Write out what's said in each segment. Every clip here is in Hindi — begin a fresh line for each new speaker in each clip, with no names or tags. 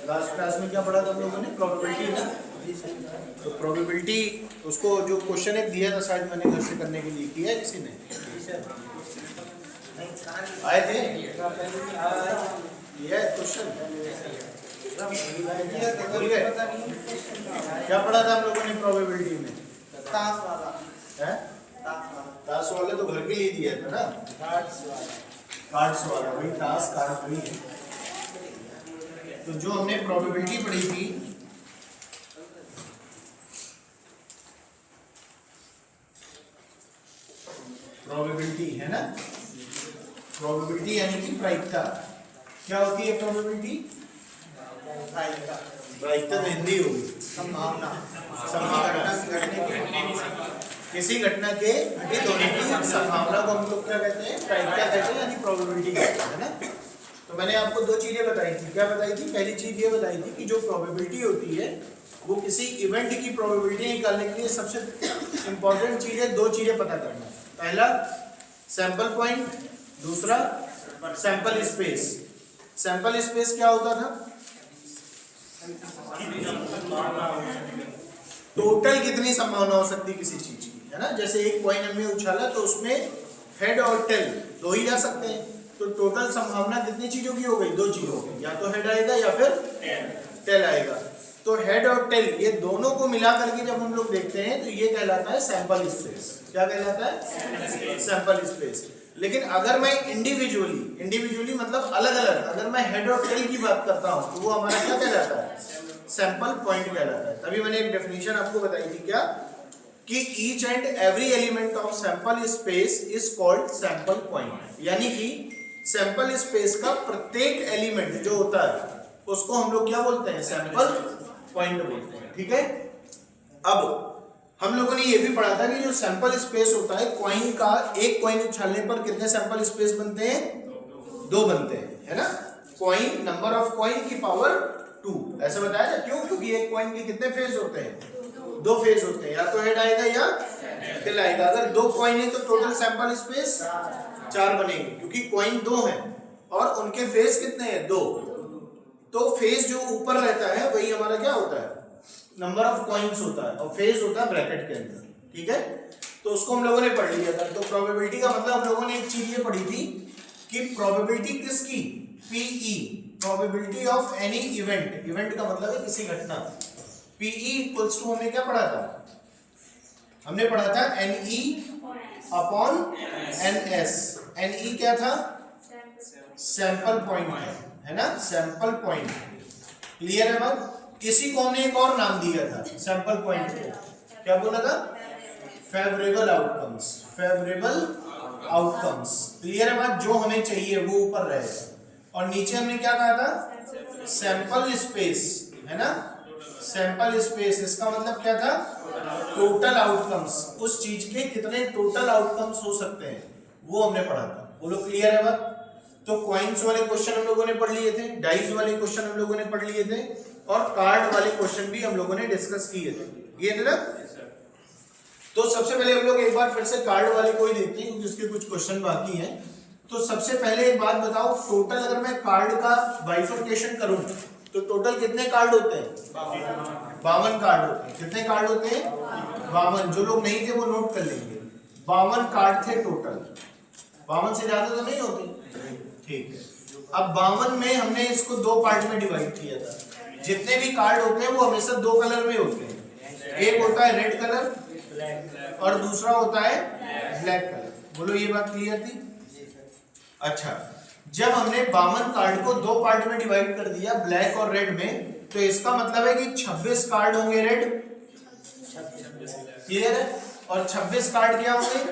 लास्ट क्लास में क्या पढ़ा था हम लोगों ने? प्रोबेबिलिटी ना। तो प्रोबेबिलिटी उसको जो क्वेश्चन एक दिया था शायद मैंने घर से करने के लिए, किया है किसी ने? आए थे ये क्वेश्चन? क्या पढ़ा था हम लोगों ने प्रोबेबिलिटी में?
ताश वाला
है? ताश वाले तो घर के लिए दिया था ना, कार्ड्स वाला, वही ताश कार्ड वही है। तो जो हमने प्रोबेबिलिटी पढ़ी थी, प्रोबेबिलिटी है ना, प्रोबेबिलिटी यानी कि प्रायिकता। क्या होती है प्रोबेबिलिटी? प्रायिकता तो हिंदी होगी,
संभावना,
किसी घटना के घटित होने की संभावना को हम लोग क्या कहते हैं? प्रायिकता कहते हैं, यानी प्रोबेबिलिटी कहते हैं, है ना। तो मैंने आपको दो चीजें बताई थी। क्या बताई थी? पहली चीज ये बताई थी कि जो प्रोबेबिलिटी होती है वो किसी इवेंट की प्रोबेबिलिटी निकालने के लिए सबसे इंपॉर्टेंट चीज है, दो चीजें पता करना। पहला सैंपल पॉइंट, दूसरा सैंपल स्पेस। सैंपल स्पेस क्या होता था? टोटल कितनी संभावना हो सकती है किसी चीज की, है ना। जैसे एक कॉइन हमने उछाला तो उसमें हेड और टेल दो ही जा सकते हैं, तो टोटल संभावना कितनी चीजों की हो गई? दो चीजों की, या तो हेड आएगा या फिर टेल आएगा। तो हेड और टेल ये दोनों को मिला करके जब हम लोग देखते हैं तो ये कहलाता है सैंपल स्पेस। क्या कहलाता है? Sample space. लेकिन अगर मैं इंडिविजुअली मतलब अलग अलग, अगर मैं हेड और टेल की बात करता हूं तो वो हमारा क्या कहलाता है? सैंपल पॉइंट कहलाता है। तभी मैंने एक डेफिनेशन आपको बताई थी, क्या कि each and every element of sample space is called sample point. यानी कि सैंपल स्पेस का प्रत्येक एलिमेंट जो होता है उसको हम लोग क्या बोलते हैं? सैंपल पॉइंट बोलते हैं। ठीक है। अब हम लोगों ने ये भी पढ़ा था कि जो सैंपल स्पेस होता है कॉइन का, एक कॉइन उछालने पर कितने सैंपल स्पेस बनते हैं? दो बनते हैं, है ना। कॉइन, नंबर ऑफ कॉइन की पावर 2, ऐसा बताया था। क्यों? क्योंकि एक कॉइन के कितने फेस होते हैं? दो फेस होते हैं, या तो हेड आएगा या टेल आएगा। अगर दो कॉइन है तो टोटल सैंपल स्पेस 4 बनेंगे, क्योंकि कॉइन दो हैं और उनके फेस कितने हैं? दो। तो फेस जो ऊपर रहता है वही हमारा क्या होता है? नंबर ऑफ कॉइन्स होता है, और फेस होता है ब्रैकेट के अंदर। ठीक है। तो उसको हम लोगों ने पढ़ लिया था। तो प्रोबेबिलिटी का मतलब हम लोगों ने एक चीज ये पढ़ी थी कि प्रोबेबिलिटी किसकी? PE, probability of any event. Event का मतलब है किसी घटना। पीई इक्वल्स टू, हमने क्या पढ़ा था? हमने पढ़ा था एनई अपॉन एनएस। एनई क्या था? सैंपल पॉइंट है ना, सैंपल पॉइंट। क्लियर है बात? इसी को हमने एक और नाम दिया था सैंपल पॉइंट को। क्या बोला था? Favourable outcomes. Favourable outcomes. Clear है बात? जो हमें चाहिए वो ऊपर रहेगा, और नीचे हमने क्या कहा था? सैंपल स्पेस, है ना। सैंपल स्पेस, इसका मतलब क्या था? Total outcomes. उस चीज के कितने टोटल आउटकम्स हो सकते हैं वो हमने पढ़ा था। बोलो क्लियर है बात? तो कॉइन्स वाले क्वेश्चन हम लोगों ने पढ़ लिए थे, डाइस वाले क्वेश्चन हम लोगों ने पढ़ लिए थे, और कार्ड वाले क्वेश्चन भी हम लोगों ने डिस्कस किए थे। ये थे ना। तो सबसे पहले हम लोग एक बार फिर से कार्ड वाले को ही देखते हैं, क्योंकि उसके कुछ क्वेश्चन बाकी हैं। तो सबसे पहले एक बात बताओ, टोटल अगर मैं कार्ड का बाइफर्केशन करूं तो टोटल कितने कार्ड होते हैं? 52 कार्ड होते हैं। कितने कार्ड होते हैं? 52। जो लोग नहीं थे वो नोट कर लेंगे। 52 कार्ड थे टोटल। 52 से ज्यादा तो नहीं होते? ठीक है। अब 52 में हमने इसको दो पार्ट में डिवाइड किया था। जितने भी कार्ड होते हैं वो हमेशा दो कलर में होते हैं। एक होता है रेड कलर और दूसरा होता है ब्लैक कलर। बोलो ये बात क्लियर थी? अच्छा, जब हमने 52 कार्ड को दो पार्ट में डिवाइड कर दिया, ब्लैक और रेड में, तो इसका मतलब है कि 26 कार्ड होंगे रेड। क्लियर है? और 26 कार्ड क्या होंगे?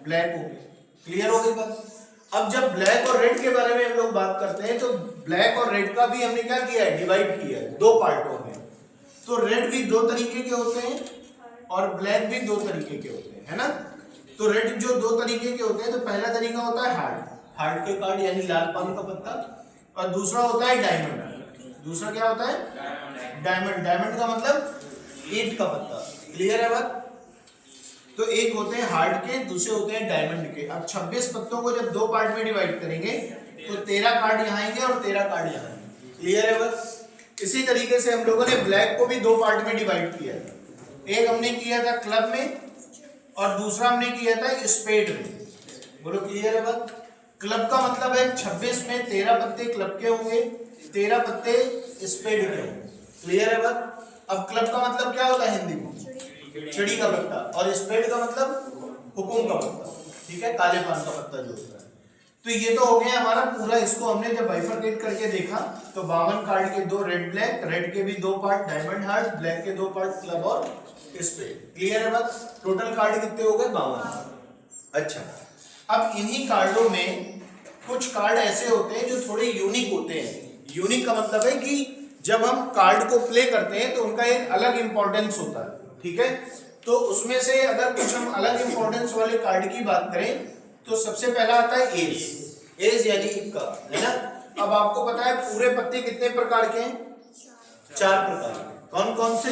ब्लैक होंगे। क्लियर हो गई बात? अब जब ब्लैक और रेड के बारे में हम लोग बात करते हैं तो ब्लैक और रेड का भी हमने क्या किया है? डिवाइड किया है दो पार्टों में। तो रेड भी दो तरीके के होते हैं और ब्लैक भी दो तरीके के होते हैं, है ना। तो रेड जो दो तरीके के होते हैं, तो पहला तरीका होता है हार्ट के कार्ड, यानी लाल पान का पत्ता, और दूसरा होता है डायमंड। दूसरा क्या होता है? डायमंड का मतलब ईंट का पत्ता। क्लियर है बात? तो एक होते हैं हार्ड के, दूसरे होते हैं डायमंड के। अब 26 पत्तों को जब दो पार्ट में डिवाइड करेंगे तो 13 कार्ड यहाँ आएंगे और 13 कार्ड यहाँ आएंगे। क्लियर है बस? इसी तरीके से हम लोगों ने ब्लैक को भी दो पार्ट में डिवाइड किया था। एक हमने किया था क्लब में और दूसरा हमने किया था स्पेड में। बोलो क्लियर है बात? क्लब का मतलब है 26 में 13 पत्ते क्लब के होंगे, 13 पत्ते स्पेड के होंगे। क्लियर है बात? अब क्लब का मतलब क्या होता है हिंदी में? चिड़ी का पत्ता। और स्पेड का मतलब हुकुम का पत्ता। ठीक है, काले पान का पत्ता जो होता है। तो ये तो हो गया हमारा पूरा। इसको हमने जब बाइफरकेट करके देखा तो 52 कार्ड के दो रेड ब्लैक, रेड के भी दो पार्ट डायमंड हार्ट, ब्लैक के दो पार्ट क्लब और स्पेड। क्लियर है बात? टोटल कार्ड कितने हो गए? 52। अच्छा, अब इन्हीं कार्डों में कुछ कार्ड ऐसे होते हैं जो थोड़े यूनिक होते हैं। यूनिक का मतलब है कि जब हम कार्ड को प्ले करते हैं तो उनका एक अलग इंपॉर्टेंस होता है। ठीक है, तो उसमें से अगर कुछ हम अलग इंपॉर्टेंस वाले कार्ड की बात करें तो सबसे पहला आता है एस। एस यानी इक्का, है ना? अब आपको पता है पूरे पत्ते कितने प्रकार के हैं? 4 प्रकार के। कौन कौन से?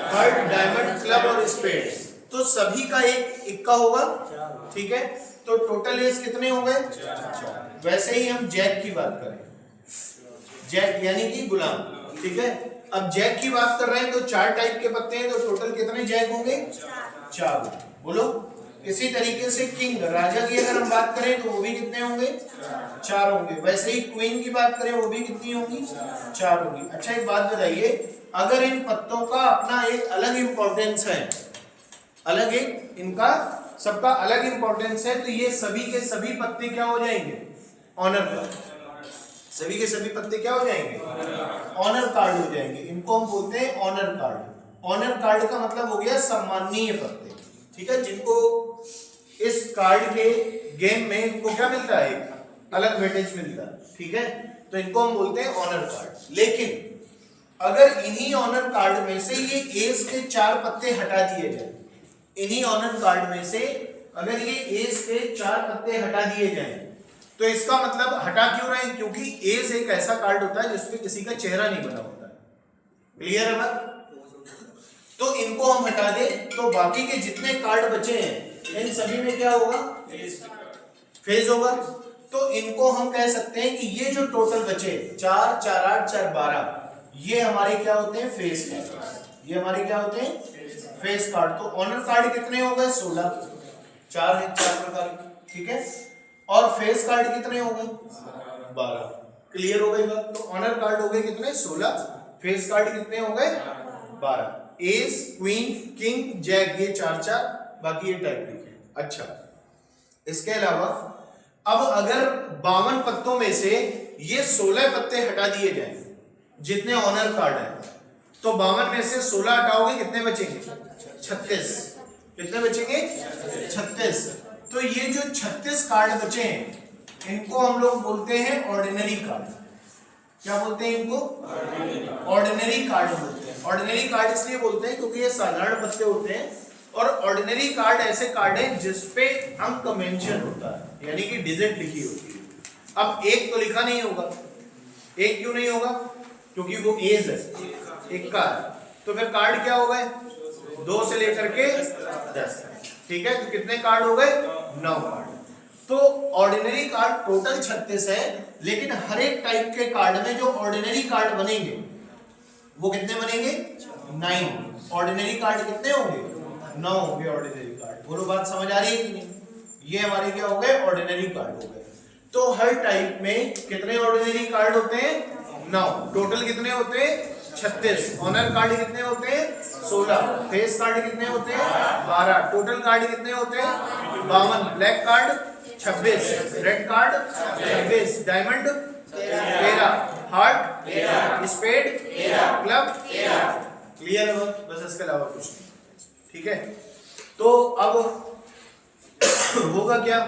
हार्ट, डायमंड, क्लब और स्पेड। तो सभी का एक इक्का होगा। ठीक है, तो टोटल एस कितने हो गए? 4। वैसे ही हम जैक की बात करें, जैक यानी कि गुलाम। ठीक है, अब जैक की बात कर रहे हैं तो 4 टाइप के पत्ते हैं, तो टोटल कितने जैक होंगे? 4। बोलो। इसी तरीके से किंग, राजा की अगर हम बात करें तो वो भी कितने होंगे? 4 होंगे। वैसे ही क्वीन की बात करें वो भी कितनी होंगी? 4 होंगी। अच्छा, एक बात बताइए, अगर इन पत्तों का अपना एक अलग इंपॉर्टेंस है, अलग एक इनका सबका अलग इंपॉर्टेंस है, तो ये सभी के सभी पत्ते क्या हो जाएंगे? Honour card. सभी के सभी पत्ते क्या हो जाएंगे? ऑनर कार्ड हो जाएंगे। इनको हम बोलते हैं ऑनर कार्ड। ऑनर कार्ड का मतलब हो गया सम्माननीय पत्ते। ठीक है, जिनको इस कार्ड के गेम में इनको क्या मिलता है? अलग वेटेज मिलता है। ठीक है, तो इनको हम बोलते हैं ऑनर कार्ड। लेकिन अगर इन्हीं ऑनर कार्ड में से ये एस के 4 पत्ते हटा दिए जाए, इन्हीं ऑनर कार्ड में से अगर ये एस के 4 पत्ते हटा दिए जाएं, तो इसका मतलब हटा क्यों रहे हैं? क्योंकि एस एक ऐसा कार्ड होता है जिसपे किसी का चेहरा नहीं बना होता है। क्लियर है बात? तो इनको हम हटा दें तो बाकी के जितने कार्ड बचे हैं इन सभी में क्या होगा? फेज होगा। तो इनको हम कह सकते हैं कि ये जो टोटल बचे 4, 4, 8, 4, 12, ये हमारे क्या होते हैं? Face card. ये हमारे क्या होते हैं? Face card. तो ऑनर कार्ड कितने हो गए? 16। 4 है, 4 प्रकार के। ठीक है, और फेस कार्ड कितने हो गए? 12। क्लियर हो गई बात? तो ऑनर कार्ड हो गए कितने? 16। फेस कार्ड कितने हो गए? 12। एस, क्वीन, किंग, जैक, ये 4-4, बाकी ये टाइप लिखे। अच्छा, इसके अलावा अब अगर 52 पत्तों में से ये 16 पत्ते हटा दिए जाएं जितने ऑनर कार्ड है, तो 52 में से 16 हटाओगे कितने बचेंगे? 36। कितने बचेंगे? 36। तो ये जो 36 कार्ड बचे हैं इनको हम लोग बोलते हैं ऑर्डिनरी कार्ड। क्या बोलते हैं इनको? ऑर्डिनरी कार्ड बोलते हैं। ऑर्डिनरी कार्ड इसलिए बोलते हैं क्योंकि ये साधारण पत्ते होते हैं, और ऑर्डिनरी कार्ड ऐसे कार्ड हैं जिसपे अंक मेंशन होता है, यानी कि डिजिट लिखी होती है। अब एक तो लिखा नहीं होगा। एक क्यों नहीं होगा? क्योंकि वो एज है, इक्का है। तो फिर कार्ड क्या हो गए? 2 से लेकर के 10। ठीक है, तो कितने कार्ड हो गए? 9 कार्ड। तो ऑर्डिनरी कार्ड टोटल 36 है, लेकिन हर एक टाइप के कार्ड में जो ऑर्डिनरी कार्ड बनेंगे वो कितने बनेंगे? 9। ऑर्डिनरी कार्ड कितने होंगे? 9 होंगे ऑर्डिनरी कार्ड। बोलो बात समझ आ रही है कि नहीं? ये हमारे क्या हो गए? ऑर्डिनरी कार्ड हो गए। तो हर टाइप में कितने ऑर्डिनरी कार्ड होते हैं? 9। टोटल कितने होते हैं? 36। ऑनर कार्ड कितने होते हैं? 16। फेस कार्ड कितने होते हैं? 12। टोटल कार्ड कितने होते हैं? 52। Black card 26, red card 26, diamond 13, heart spade club 13। Clear है? बस इसके अलावा कुछ नहीं। ठीक है, तो अब होगा क्या?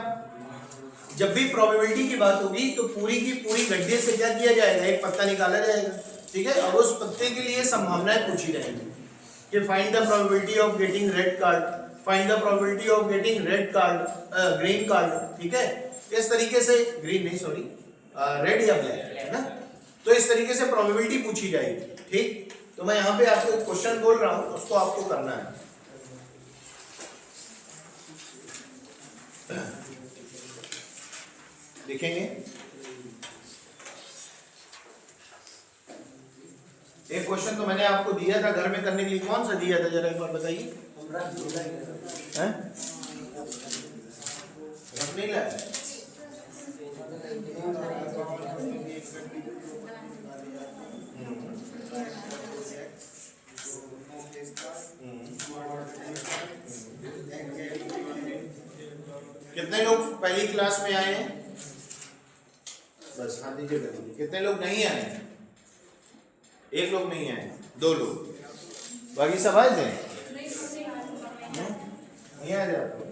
जब भी प्रोबेबिलिटी की बात होगी तो पूरी की पूरी गड्ढे से क्या किया जाएगा? एक पत्ता निकाला जाएगा। ठीक है, अब उस पत्ते के लिए संभावनाएं पूछी जाएंगी कि find the probability of getting red card, find the probability of getting red card, green card. ठीक है, इस तरीके से, ग्रीन नहीं सॉरी, रेड या ब्लैक, है ना? तो इस तरीके से प्रोबेबिलिटी पूछी जाएगी। ठीक, तो मैं यहाँ पे आपको एक क्वेश्चन बोल रहा हूँ, उसको आपको करना है। देखेंगे एक क्वेश्चन तो मैंने आपको दिया था घर में करने के लिए, कौन सा दिया था जरा एक बार बताइए। हैं? रख नहीं लाया? कितने लोग पहली क्लास में आए हैं? बस हाथ नीचे कर दीजिए। कितने लोग नहीं आए हैं? एक लोग नहीं आए, दो लोग, बाकी सब आए थे? नहीं आए थे आपको?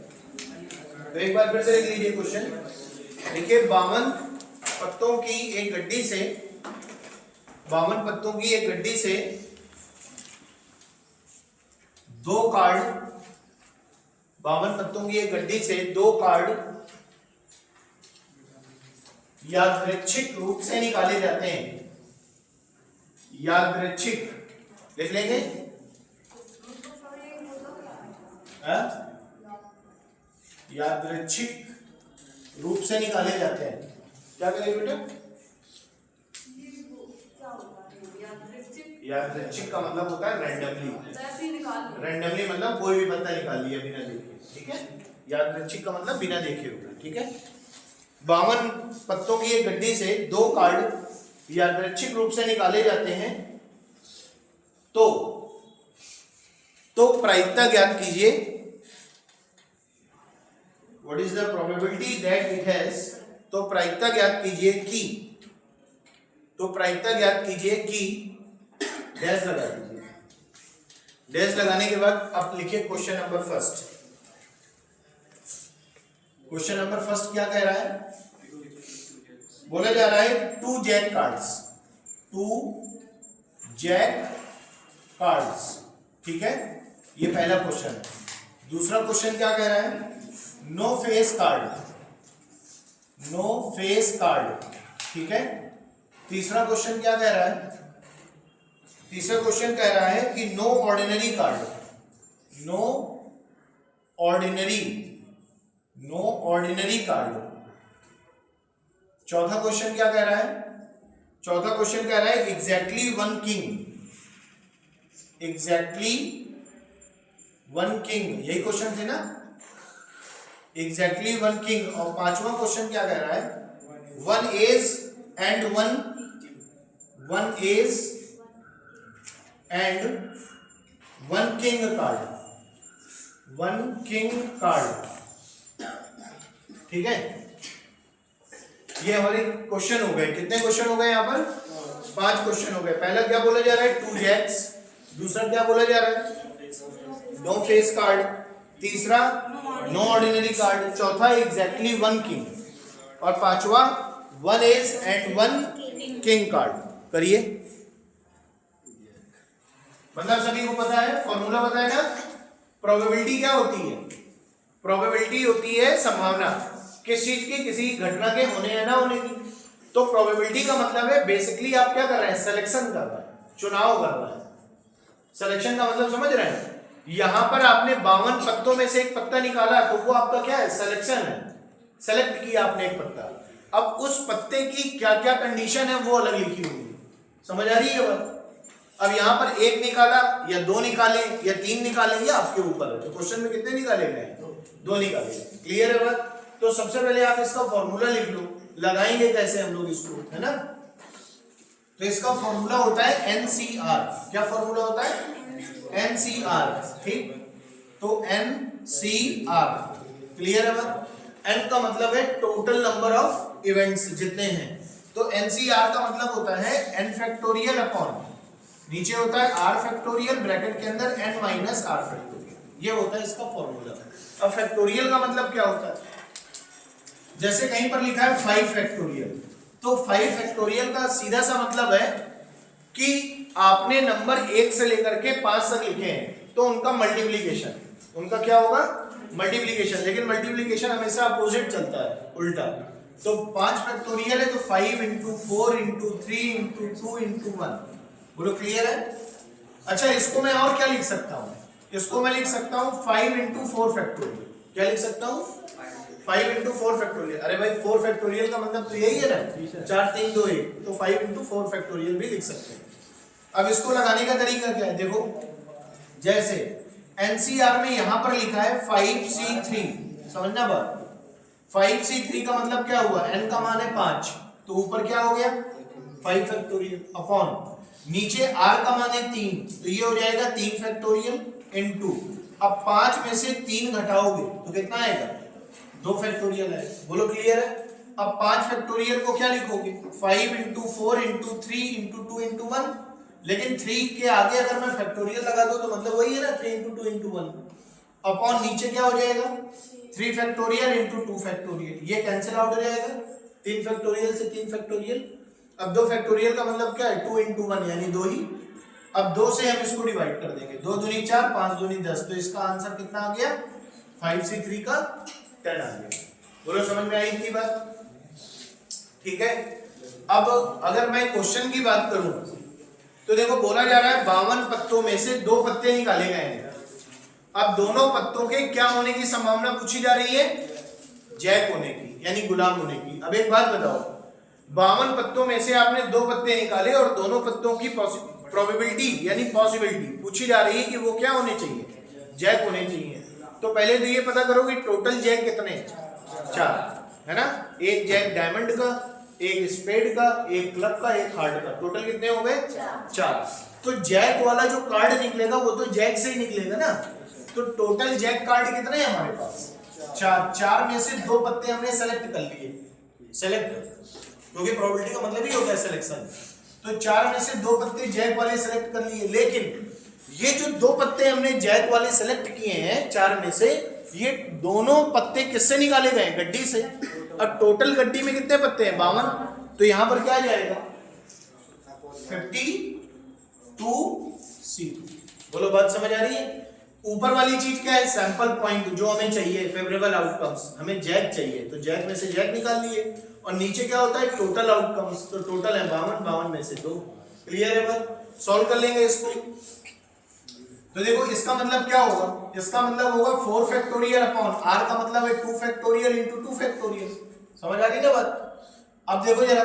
तो एक बार फिर से लिख लीजिए क्वेश्चन। देखिए 52 पत्तों की एक गड्डी से 52 पत्तों की एक गड्डी से 2 कार्ड 52 पत्तों की एक गड्डी से 2 कार्ड यादृच्छिक रूप से निकाले जाते हैं। यादृच्छिक लिख लेंगे। यादृच्छिक रूप से निकाले जाते हैं। क्या करेंगे बेटा? यादृच्छिक का मतलब होता है रैंडमली। रैंडमली मतलब कोई भी पत्ता निकाल लिया बिना देखे, ठीक है। यादृच्छिक का मतलब बिना देखे होगा, ठीक है। 52 पत्तों की एक गड्डी से 2 कार्ड यादृच्छिक रूप से निकाले जाते हैं, तो प्रायिकता ज्ञात कीजिए। What is the probability that it has. तो प्रायिकता ज्ञात कीजिए कि, तो प्रायिकता ज्ञात कीजिए कि डैश लगा दीजिए। डैश लगाने के बाद आप लिखिए question number first. Question number first क्या कह रहा है? बोला जा रहा है 2 जैक कार्ड्स, 2 जैक कार्ड्स, ठीक है। ये पहला क्वेश्चन है। दूसरा क्वेश्चन क्या कह रहा है? No face card, no face card, ठीक है। तीसरा क्वेश्चन क्या कह रहा है? तीसरा क्वेश्चन कह रहा है कि no ordinary card, no ordinary, no ordinary card. चौथा क्वेश्चन क्या कह रहा है? चौथा क्वेश्चन कह रहा है एग्जैक्टली 1 किंग, एग्जैक्टली 1 किंग, यही क्वेश्चन थे ना, एग्जैक्टली 1 किंग। और पांचवा क्वेश्चन क्या कह रहा है? 1 ace and 1 ace and 1 king card, 1 king card, ठीक है। ये हमारे क्वेश्चन हो गए। कितने क्वेश्चन हो गए यहाँ पर? 5 क्वेश्चन हो गए। पहला क्या बोला जा रहा है? 2 जैक्स। दूसरा क्या बोला जा रहा है? No face card. तीसरा नो ऑर्डिनरी कार्ड। चौथा एग्जैक्टली 1 किंग। और पांचवा 1 एज एंड 1 किंग कार्ड। करिए। मतलब सभी को पता है, फॉर्मूला पता है ना? प्रोबेबिलिटी क्या होती है? प्रोबेबिलिटी होती है संभावना किस चीज की, किसी घटना के होने या ना होने की। तो प्रोबेबिलिटी का मतलब है बेसिकली आप क्या कर रहे हैं? सिलेक्शन कर रहे हैं, चुनाव कर रहे हैं। सिलेक्शन का मतलब समझ रहे हैं? यहां पर आपने 52 पत्तों में से एक पत्ता निकाला, तो वो आपका क्या है? सिलेक्शन है। सेलेक्ट किया आपने एक पत्ता। अब उस पत्ते की क्या क्या कंडीशन है वो अलग लिखी होगी। समझ आ रही है बात? अब यहां पर एक निकाला या 2 निकाले या 3 निकाले, ये आपके ऊपर है। तो क्वेश्चन में कितने निकाले गए? 2 निकाले। क्लियर है बात? तो सबसे पहले आप इसका फॉर्मूला लिख लो। लगाएंगे कैसे हम लोग इसको, है ना? तो इसका फॉर्मूला होता है NCR। क्या फॉर्मूला होता है? NCR, ठीक। तो NCR क्लियर है बात? N का मतलब है टोटल नंबर ऑफ इवेंट्स, जितने हैं। तो NCR का मतलब होता है n फैक्टोरियल अपॉन, नीचे होता है r फैक्टोरियल, ब्रैकेट के अंदर n माइनस r फैक्टोरियल। ये होता है इसका फॉर्मूला। अब फैक्टोरियल का मतलब क्या होता है? जैसे कहीं पर लिखा है 5 फैक्टोरियल, तो 5 फैक्टोरियल का सीधा सा मतलब है कि आपने नंबर 1 से लेकर के 5 तक लिखे हैं, तो उनका मल्टीप्लीकेशन, उनका क्या होगा? मल्टीप्लीकेशन। लेकिन मल्टीप्लीकेशन हमेशा अपोजिट चलता है, उल्टा। तो 5 फैक्टोरियल है तो 5 × 4 × 3 × 2 × 1। बोलो क्लियर है? अच्छा, इसको मैं और क्या लिख सकता हूँ? इसको मैं लिख सकता हूँ 5 × 4 फैक्टोरियल। क्या लिख सकता हूँ? 5 × 4 फैक्टोरियल। अरे भाई 4 फैक्टोरियल का मतलब तो यही है ना, 4 3 2 1, तो 5 × 4 फैक्टोरियल भी लिख सकते हैं। अब इसको लगाने का तरीका क्या है, देखो जैसे एनसीआर में यहां पर लिखा है 5C3, समझना बात। 5C3 का मतलब क्या हुआ, n का मान है 5, तो ऊपर क्या हो गया 5 फैक्टोरियल अपॉन नीचे r का मान है 3, तो ये हो जाएगा 3 फैक्टोरियल इनटू, अब 5 में से 3 घटाओगे तो कितना आएगा 2 फैक्टोरियल है। बोलो क्लियर है। अब 5 फैक्टोरियल को क्या लिखोगे 5 इंटू 4 इंटू 3 इंटू 2 इंटू 1, लेकिन 3 के आगे अगर मैं फैक्टोरियल लगा दूं तो मतलब वही है ना 3 इंटू 2 इंटू 1, अपॉन नीचे क्या हो जाएगा 3 फैक्टोरियल इंटू 2 फैक्टोरियल, ये कैंसिल आउट हो जाएगा 3 फैक्टोरियल से 3 फैक्टोरियल। अब 2 फैक्टोरियल का मतलब क्या है 2 इंटू 1 यानी 2 ही। अब 2 से हम इसको डिवाइड कर देंगे, 2 दूनी 4 5 दूनी 10, तो इसका आंसर कितना आ गया 5C3 का 10 आ गया। बोलो समझ में आई इतनी बात, ठीक है। अब अगर मैं क्वेश्चन की बात करूं तो देखो बोला जा रहा है 52 पत्तों में से 2 पत्ते निकाले गए हैं। अब दोनों पत्तों के क्या होने की संभावना पूछी जा रही है, जैक होने की यानी गुलाम होने की। अब एक बात बताओ, 52 पत्तों में से आपने 2 पत्ते निकाले और दोनों पत्तों की प्रोबेबिलिटी यानी पॉसिबिलिटी पूछी जा रही है कि वो क्या होने चाहिए, जैक होने चाहिए। तो पहले तो ये पता करो कि टोटल जैक कितने हैं, 4 है ना, एक जैक डायमंड का, एक स्पेड का, एक क्लब का, एक हार्ट का, टोटल कितने हो गए 4। तो जैक वाला जो कार्ड निकलेगा वो तो जैक से ही निकलेगा ना, तो टोटल जैक कार्ड कितने हैं हमारे पास 4 में से 2 पत्ते हमने सेलेक्ट कर लिए, सेलेक्ट क्योंकि प्रोबेबिलिटी का मतलब ही होता है सिलेक्शन, तो 4 में से 2 पत्ते जैक वाले सेलेक्ट कर लिए। लेकिन ये जो 2 पत्ते हमने जैक वाले सेलेक्ट किए हैं 4 में से, ये दोनों पत्ते किससे निकाले गए, गड्डी से। अब टोटल गड्डी में कितने पत्ते हैं 52, तो यहां पर क्या आ जाएगा 52C। बोलो बात समझ आ रही है। ऊपर वाली चीज क्या है, सैंपल पॉइंट जो हमें चाहिए, फेवरेबल आउटकम्स, हमें जैक चाहिए तो जैक में से जैक निकाल लिए, और नीचे क्या होता है टोटल आउटकम्स, तो टोटल है 52 में से 2। क्लियर है बात, सॉल्व कर लेंगे इसको। तो देखो इसका मतलब क्या होगा, इसका मतलब होगा 4 फैक्टोरियल अपॉन r का मतलब है 2 फैक्टोरियल इंटू 2 फैक्टोरियल। समझ आ रही ना बात। अब देखो जरा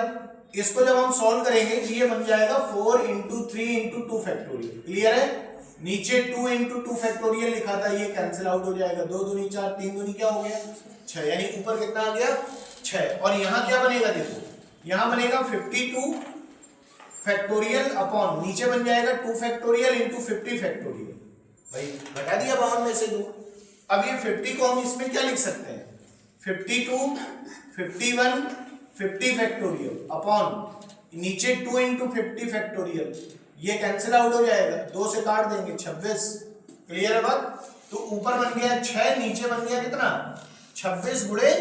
इसको जब हम सॉल्व करेंगे तो ये बन जाएगा 4 इंटू 3 इंटू 2 फैक्टोरियल। क्लियर है, नीचे 2 इंटू 2 फैक्टोरियल लिखा था, ये कैंसिल आउट हो जाएगा, 2 दूनी 4 3 दूनी क्या हो गया 6, यानी ऊपर कितना आ गया 6। और यहाँ क्या बनेगा, देखो यहाँ बनेगा 52 फैक्टोरियल अपॉन नीचे बन जाएगा 2 फैक्टोरियल इंटू 50 फैक्टोरियल। भाई घटा दिया 52 में से 2। अब ये 50 को हम इसमें क्या लिख सकते हैं 52 51 50 फैक्टोरियल अपॉन नीचे 2 इंटू 50 फैक्टोरियल, ये कैंसिल आउट हो जाएगा, 2 से काट देंगे 26। क्लियर है बात। तो ऊपर बन गया 6, नीचे बन गया कितना 26 गुणे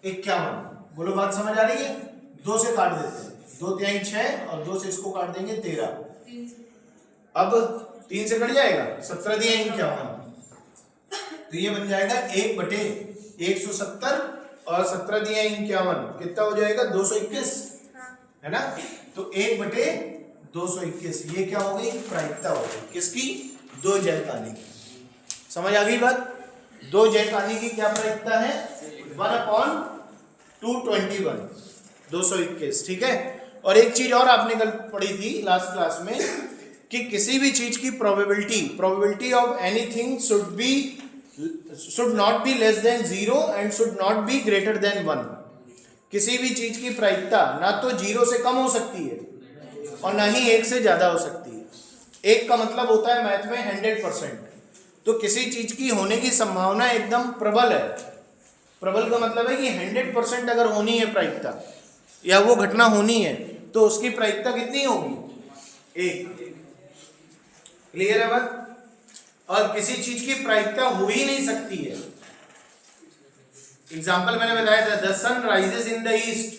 51। बोलो बात समझ आ रही है। 2 से काट देते हैं, 2 तिहाई 6 और 2 से इसको काट देंगे 13। अब 3 से कट जाएगा 17 तिहाई 51, तो ये बन जाएगा 1/170 और 17 तिहाई 51 कितना हो जाएगा 221 है ना। तो 1/221 ये क्या हो गई प्रायिकता हो गई किसकी, 2 जैक आने की। समझ आ गई बात। 2 जैक आने की क्या प्रायिकता है 1/221 221, ठीक है। और एक चीज और आपने कल पढ़ी थी लास्ट क्लास में कि किसी भी चीज की probability of anything should not be less than 0 and should not be greater than 1। किसी भी चीज की प्रायिकता ना तो 0 से कम हो सकती है और ना ही 1 से ज्यादा हो सकती है। 1 का मतलब होता है मैथ में 100%, तो किसी चीज की होने की संभावना एकदम प्रबल है। प्रबल का मतलब है कि 100% अगर होनी है प्रायिकता या वो घटना होनी है तो उसकी प्रायिकता कितनी होगी 1। क्लियर है बात। और किसी चीज की प्रायिकता हो ही नहीं सकती है। एग्जाम्पल मैंने बताया था, the sun rises in the east,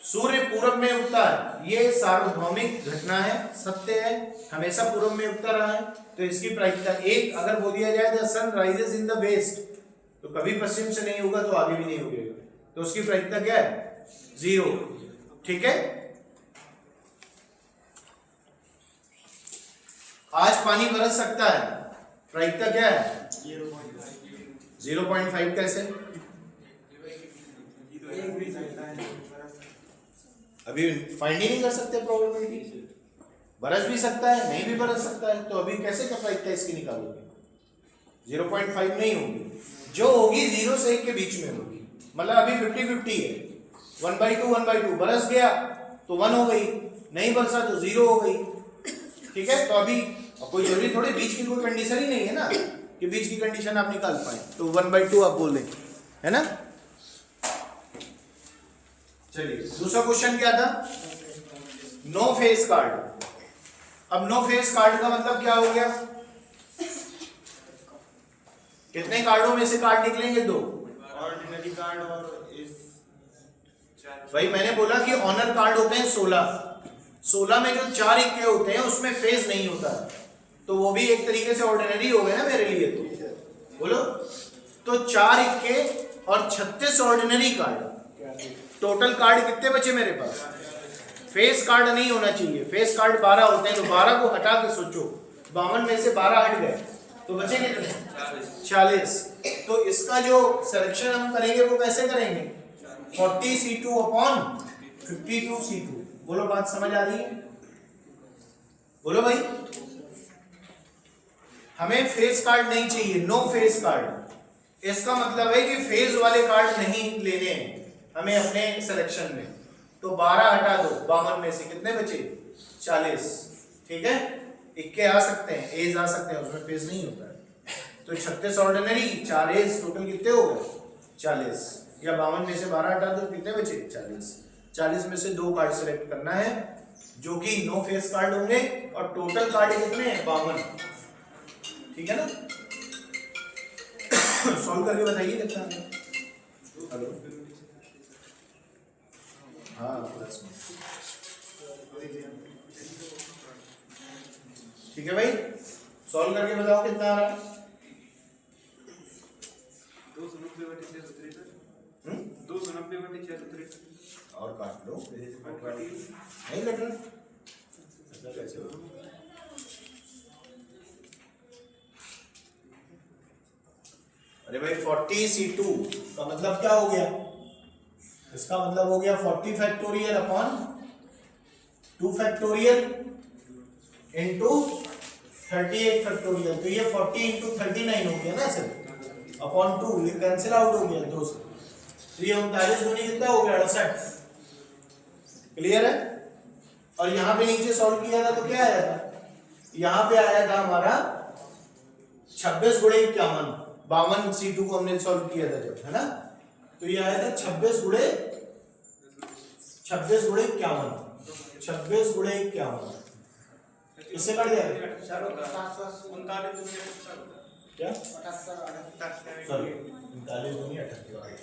सूर्य पूरब में उगता है, ये सार्वभौमिक घटना है, सत्य है, हमेशा पूरब में उगता रहा है, तो इसकी प्रायिकता 1। अगर बोल दिया जाए the sun rises in the west, तो कभी पश्चिम से नहीं होगा तो आगे भी नहीं उगेगा, तो उसकी प्रायिकता क्या है 0। ठीक है। आज पानी बरस सकता है, प्रायिकता क्या है 0.5। कैसे, अभी फाइंड ही नहीं कर सकते प्रोबेबिलिटी। बरस भी सकता है, नहीं भी बरस सकता है। तो अभी कैसे प्रायिकता इसकी निकालोगे? 0.5 नहीं होगी, जो होगी 0 से 1 के बीच में होगी। मतलब अभी 50-50 है, 1/2 बरस गया तो 1 हो गई, नहीं बरसा तो 0 हो गई। ठीक है, तो अभी कोई जरूरी थोड़ी बीच की कोई कंडीशन ही नहीं है ना कि बीच की कंडीशन आप निकाल पाए, तो 1/2 आप बोल देंगे, है ना। चलिए दूसरा क्वेश्चन क्या था? No face card. अब नो फेस कार्ड का मतलब क्या हो गया? कितने कार्डों में से कार्ड निकलेंगे? 2
ऑर्डिनरी कार्ड और
भाई मैंने बोला कि ऑनर कार्ड होते हैं 16 में जो 4 इक्के होते हैं उसमें फेज नहीं होता, तो वो भी एक तरीके से ऑर्डिनरी हो गए ना मेरे लिए। तो बोलो, तो 4 इक्के और 36 ऑर्डिनरी कार्ड, टोटल कार्ड कितने बचे मेरे पास? फेस कार्ड नहीं होना चाहिए, फेस कार्ड 12 होते हैं, तो 12 को हटा के सोचो, 52 में से 12 हट गए तो बचे कितने? 40। तो इसका जो सिलेक्शन हम करेंगे वो कैसे करेंगे? 40C2 upon 52C2। बोलो बात समझ आ रही है? बोलो भाई, हमें फेस कार्ड नहीं चाहिए, नो फेस कार्ड। इसका मतलब है कि फेज वाले कार्ड नहीं लेने हैं हमें अपने सिलेक्शन में। तो 12 हटा दो, 52 में से कितने बचे? 40। ठीक है, इक्के आ सकते हैं, एज आ सकते हैं, उसमें फेज नहीं होता है। तो 36 ऑर्डिनरी, 4 एज, टोटल कितने हो गए? 40। या 52 में से 12 हटा दो, कितने बचे? 40। 40 में से 2 कार्ड सेलेक्ट करना है जो कि नो फेस कार्ड होंगे, और टोटल कार्ड कितने हैं? 52। ठीक है ना। सॉल्व करके बताइए कितना। हेलो, हाँ प्लस में। ठीक है भाई, सॉल्व करके बताओ कितना आ रहा है?
290/46
और काट लो, नहीं कट रहा कैसे हो? अरे भाई 40C2 का मतलब क्या हो गया? इसका मतलब हो गया 40 factorial upon 2 factorial into 38 factorial. तो ये 40 इंटू 39 हो गया ना सर, अपॉन 2, ये कैंसिल आउट हो गया 2 से। तो ये 39 दूनी कितना हो गया? 68। क्लियर है। और यहां पे नीचे सॉल्व किया था तो क्या आया था? यहां पे आया था हमारा 26 गुणे 51, 52C2 को हमने सॉल्व किया था जब, है ना। तो ये आया था 26 गुणे 51, 26 गुणे 51। इससे कट जाएगा क्या? सॉरी 39 दूनी 78।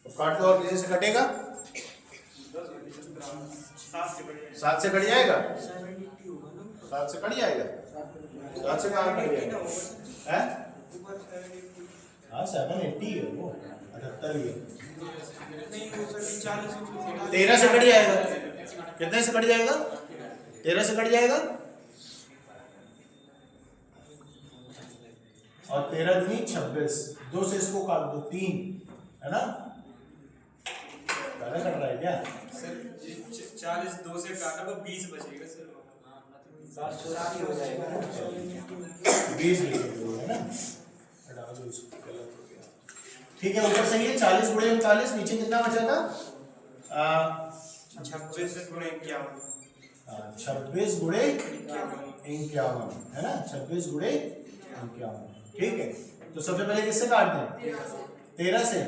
तो काट लो, और किसी से कटेगा? 7 से कट जाएगा, 7 से कट जाएगा, 7 से कहाँ कट जाएगा? है हाँ 780 है वो, 78 ही है। 13 से कट जाएगा, कितने से कट जाएगा? 13 से कट जाएगा, और 13 दूनी 26, 2 से इसको काट दो, 3 है ना। ज्यादा कट रहा है क्या?
सर 40 2 से काटा तो 20 बचेगा सर।
7 हो जाएगा
20 है ना। हटा दो इसको, ठीक है। ऊपर सही है 40 गुणे 39, नीचे कितना बचा था?
26 गुणे 51,
26 गुणे 51 है ना, 26 गुणे 51। ठीक है, तो सबसे पहले किससे काटते हैं? 13 से।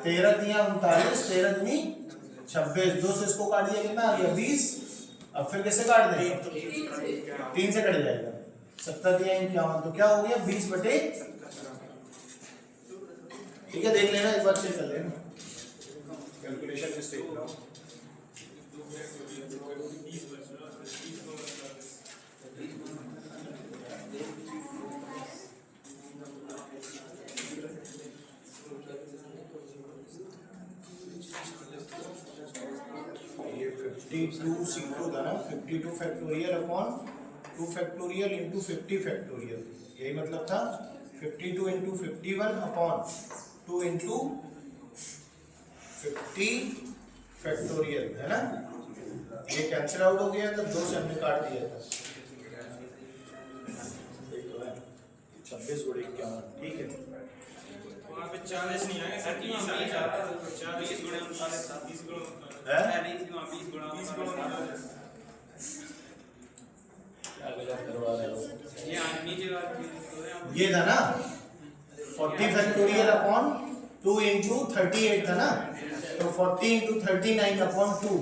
13 तिया 39, 13 दूनी 26, 2 से इसको काट दिया, कितना आ गया? 20। अब फिर किससे काट दें? 3 से कट जाएगा, 70 तिया 51, तो क्या हो गया? 20 बटे। ठीक है, देख लेना एक बार, चेक कर लेना कैलकुलेशन मिस्टेक ना हो। ये 52C2 था ना, 52 factorial upon 2 factorial into 50 factorial, यही मतलब था। 52 इंटू 51 अपॉन 2 इंटू 50 फैक्टोरियल, है ना। ये कैंसिल आउट हो गया, तब 2 से हमने काट दिया था। 26 गुणे 51, ठीक है।
वहाँ पे 40 नहीं आएगा सर, 30 आएगा। 40 गुणे 39, 30 गुणे 39।
हैं?
20 गुणे 39।
क्या करवा रहे हो?
ये नीचे वाला
ये था ना 40 फैक्टोरियल अपॉन 2 इंटू 38 था ना, तो 40 इंटू 39 अपॉन 2,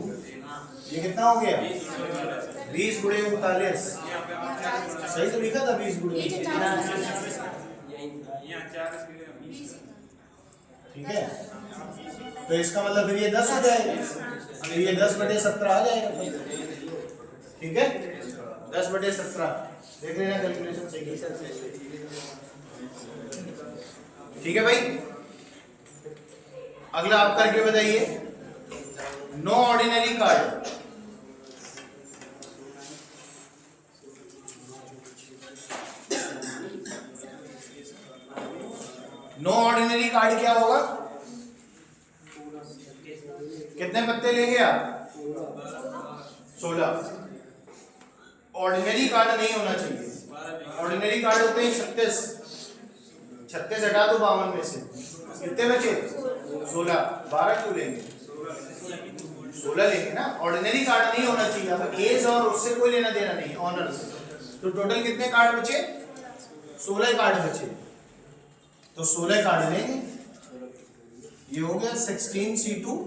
ये कितना हो गया? 20 गुणे 39। सही तो लिखा था 20 गुणे 39, ठीक है। तो इसका मतलब फिर ये 10 हो जाएगा, फिर ये 10/17 आ जाएगा, ठीक है। 10/17 देख लेना, कैलकुलेशन सही है, ठीक है भाई। अगला आप करके बताइए। No ordinary card, no ordinary card क्या होगा? कितने पत्ते लेंगे आप? 16। ऑर्डिनरी कार्ड नहीं होना चाहिए। ऑर्डिनरी कार्ड होते हैं 36। 36 हटा दो 52 में से, कितने बचे? 16। 12 क्यों लेंगे? 16 लेंगे ना। ऑर्डिनरी कार्ड नहीं होना चाहिए। अब एज और उससे कोई लेना देना नहीं, ऑनर से। तो टोटल कितने कार्ड बचे? 16 कार्ड बचे, तो 16 कार्ड लेंगे। ये हो गया 16C2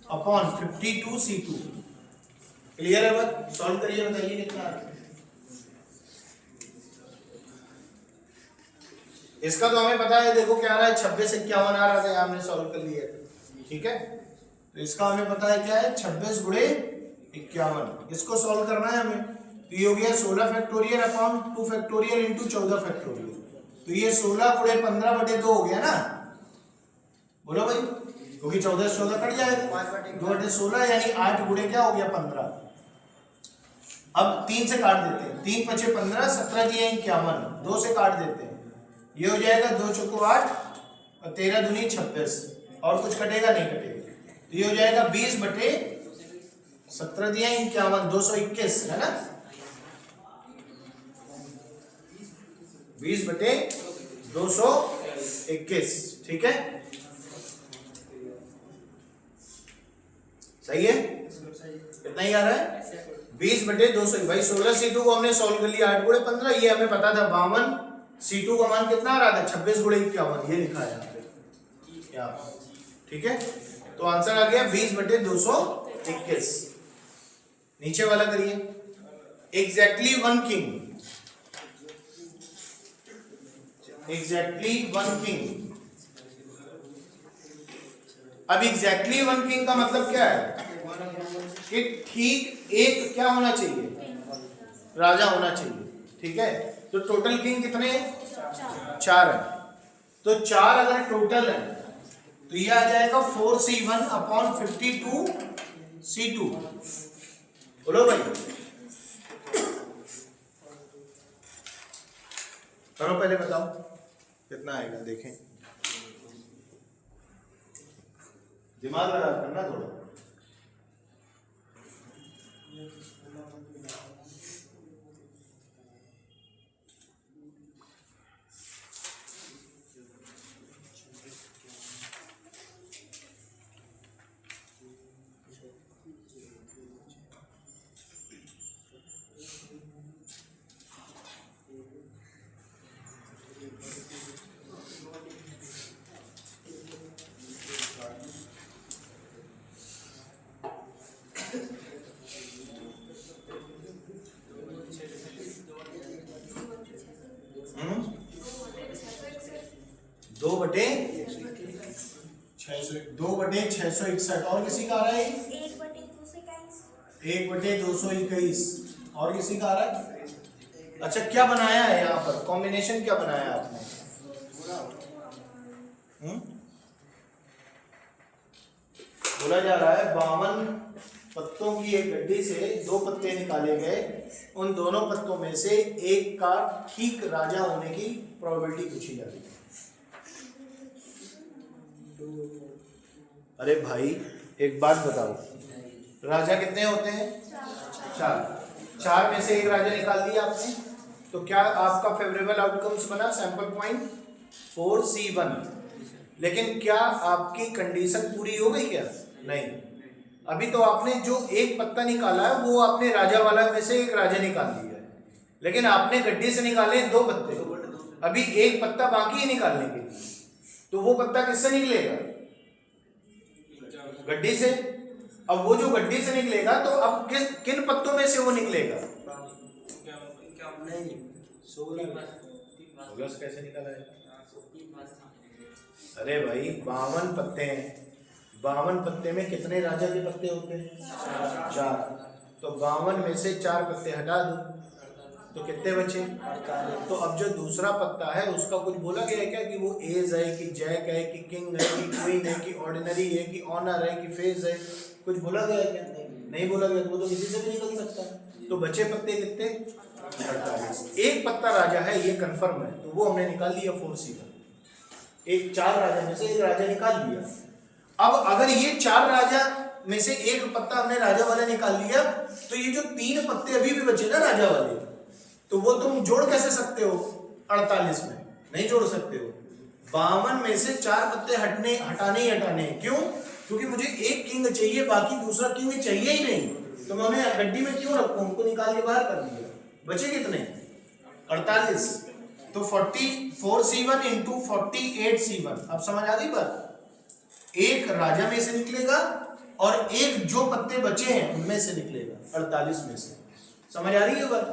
अपॉन 52C2। क्लियर है बात? सॉल्व करिए, बताइए कितना आता है। इसका तो हमें पता है, देखो क्या आ रहा है, 2651 आ रहा था, हमने सॉल्व कर लिया, ठीक है। तो इसका हमें पता है क्या है, 26 गुणे 51। इसको सॉल्व करना है हमें। तो ये हो गया 16 factorial upon 2 factorial into 14 factorial. तो ये 16 गुणे 15/2 हो गया ना, बोलो भाई, क्योंकि 14 से 14 कट जाएगा, 2/16 यानी 8 गुणे क्या हो गया 15। अब 3 से काट देते हैं, 3 × 5 = 15, 17 दिए 51, 2 से काट देते हैं, ये हो जाएगा 2 × 4 = 8 और 13 दूनी 26, और कुछ कटेगा नहीं कटेगा, तो ये हो जाएगा 20/17 दिया 51, 221 है ना, 20/221, ठीक है, सही है। कितना ही आ रहा है? 20/200। भाई 16C2 को हमने सॉल्व कर लिया, 8 गुणे 15, ये हमें पता था 52। C2 का मान कितना आ रहा था? 26 गुणे 51, ये लिखा है यहाँ पे, ठीक है। तो आंसर आ गया 20/221। नीचे वाला करिए। Exactly 1 king, exactly 1 king. अब एग्जैक्टली 1 किंग का मतलब क्या है कि ठीक एक क्या होना चाहिए? राजा होना चाहिए, ठीक है। तो टोटल किंग कितने हैं? 4 है। तो 4 अगर टोटल है तो ये आ जाएगा 4C1 अपॉन 52C2। बोलो भाई, करो पहले, बताओ कितना आएगा, देखें, दिमाग लगा करना थोड़ा। दो बटे 661, और किसी का आ रहा है? 1/221, और किसी का आ रहा है? अच्छा, क्या बनाया है यहाँ पर? कॉम्बिनेशन क्या बनाया आपने? बोला जा रहा है 52 पत्तों की एक गड्डी से 2 पत्ते निकाले गए, उन दोनों पत्तों में से एक का ठीक राजा होने की प्रोबेबिलिटी पूछी जा रही है। अरे भाई एक बात बताओ, राजा कितने होते हैं? 4। 4 में से एक राजा निकाल दिया आपने, तो क्या आपका फेवरेबल आउटकम्स बना? Sample point 4C1। लेकिन क्या आपकी कंडीशन पूरी हो गई क्या? नहीं। अभी तो आपने जो एक पत्ता निकाला है वो आपने राजा वाला में से एक राजा निकाल दिया है, लेकिन आपने गड्डी से निकाले 2 पत्ते, अभी एक पत्ता बाकी है निकालने के लिए, तो वो पत्ता किससे निकलेगा? गड्डी से। अब वो जो गड्डी से निकलेगा तो अब किन पत्तों में से वो निकलेगा?
नहीं
16 कैसे निकला है? अरे भाई 52 पत्ते हैं, 52 पत्ते में कितने राजा के पत्ते होते हैं? 4। तो 52 में से 4 पत्ते हटा दो तो कितने बचे?
48।
तो अब जो दूसरा पत्ता है उसका कुछ बोला गया है क्या कि वो एज है कि जैक है कि किंग है कि क्वीन है कि ऑर्डिनरी है कि ऑनर है कि फेज है? कुछ बोला गया है क्या? नहीं बोला गया। वो तो किसी से भी निकल सकता है। तो बचे पत्ते कितने? 48। एक पत्ता राजा है ये कंफर्म है, तो वो हमने निकाल लिया 4C1। एक 4 राजा में से एक राजा निकाल लिया। अब अगर ये 4 राजा में से एक पत्ता हमने राजा वाला निकाल लिया, तो ये जो 3 पत्ते अभी भी बचे ना राजा वाले, तो वो तुम जोड़ कैसे सकते हो? 48 में नहीं जोड़ सकते हो। 52 में से 4 पत्ते हटाने ही हटाने। क्यों? क्योंकि मुझे एक किंग चाहिए, बाकी दूसरा किंग चाहिए ही नहीं, तो मैं उन्हें गड्डी में क्यों रखूं? उनको निकाल के बाहर कर दिया। बचे कितने? 48। तो 44C1 इंटू 48C1। अब समझ आ गई बात? एक राजा में से निकलेगा और एक जो पत्ते बचे हैं उनमें से निकलेगा, 48 में से। समझ आ रही है बात?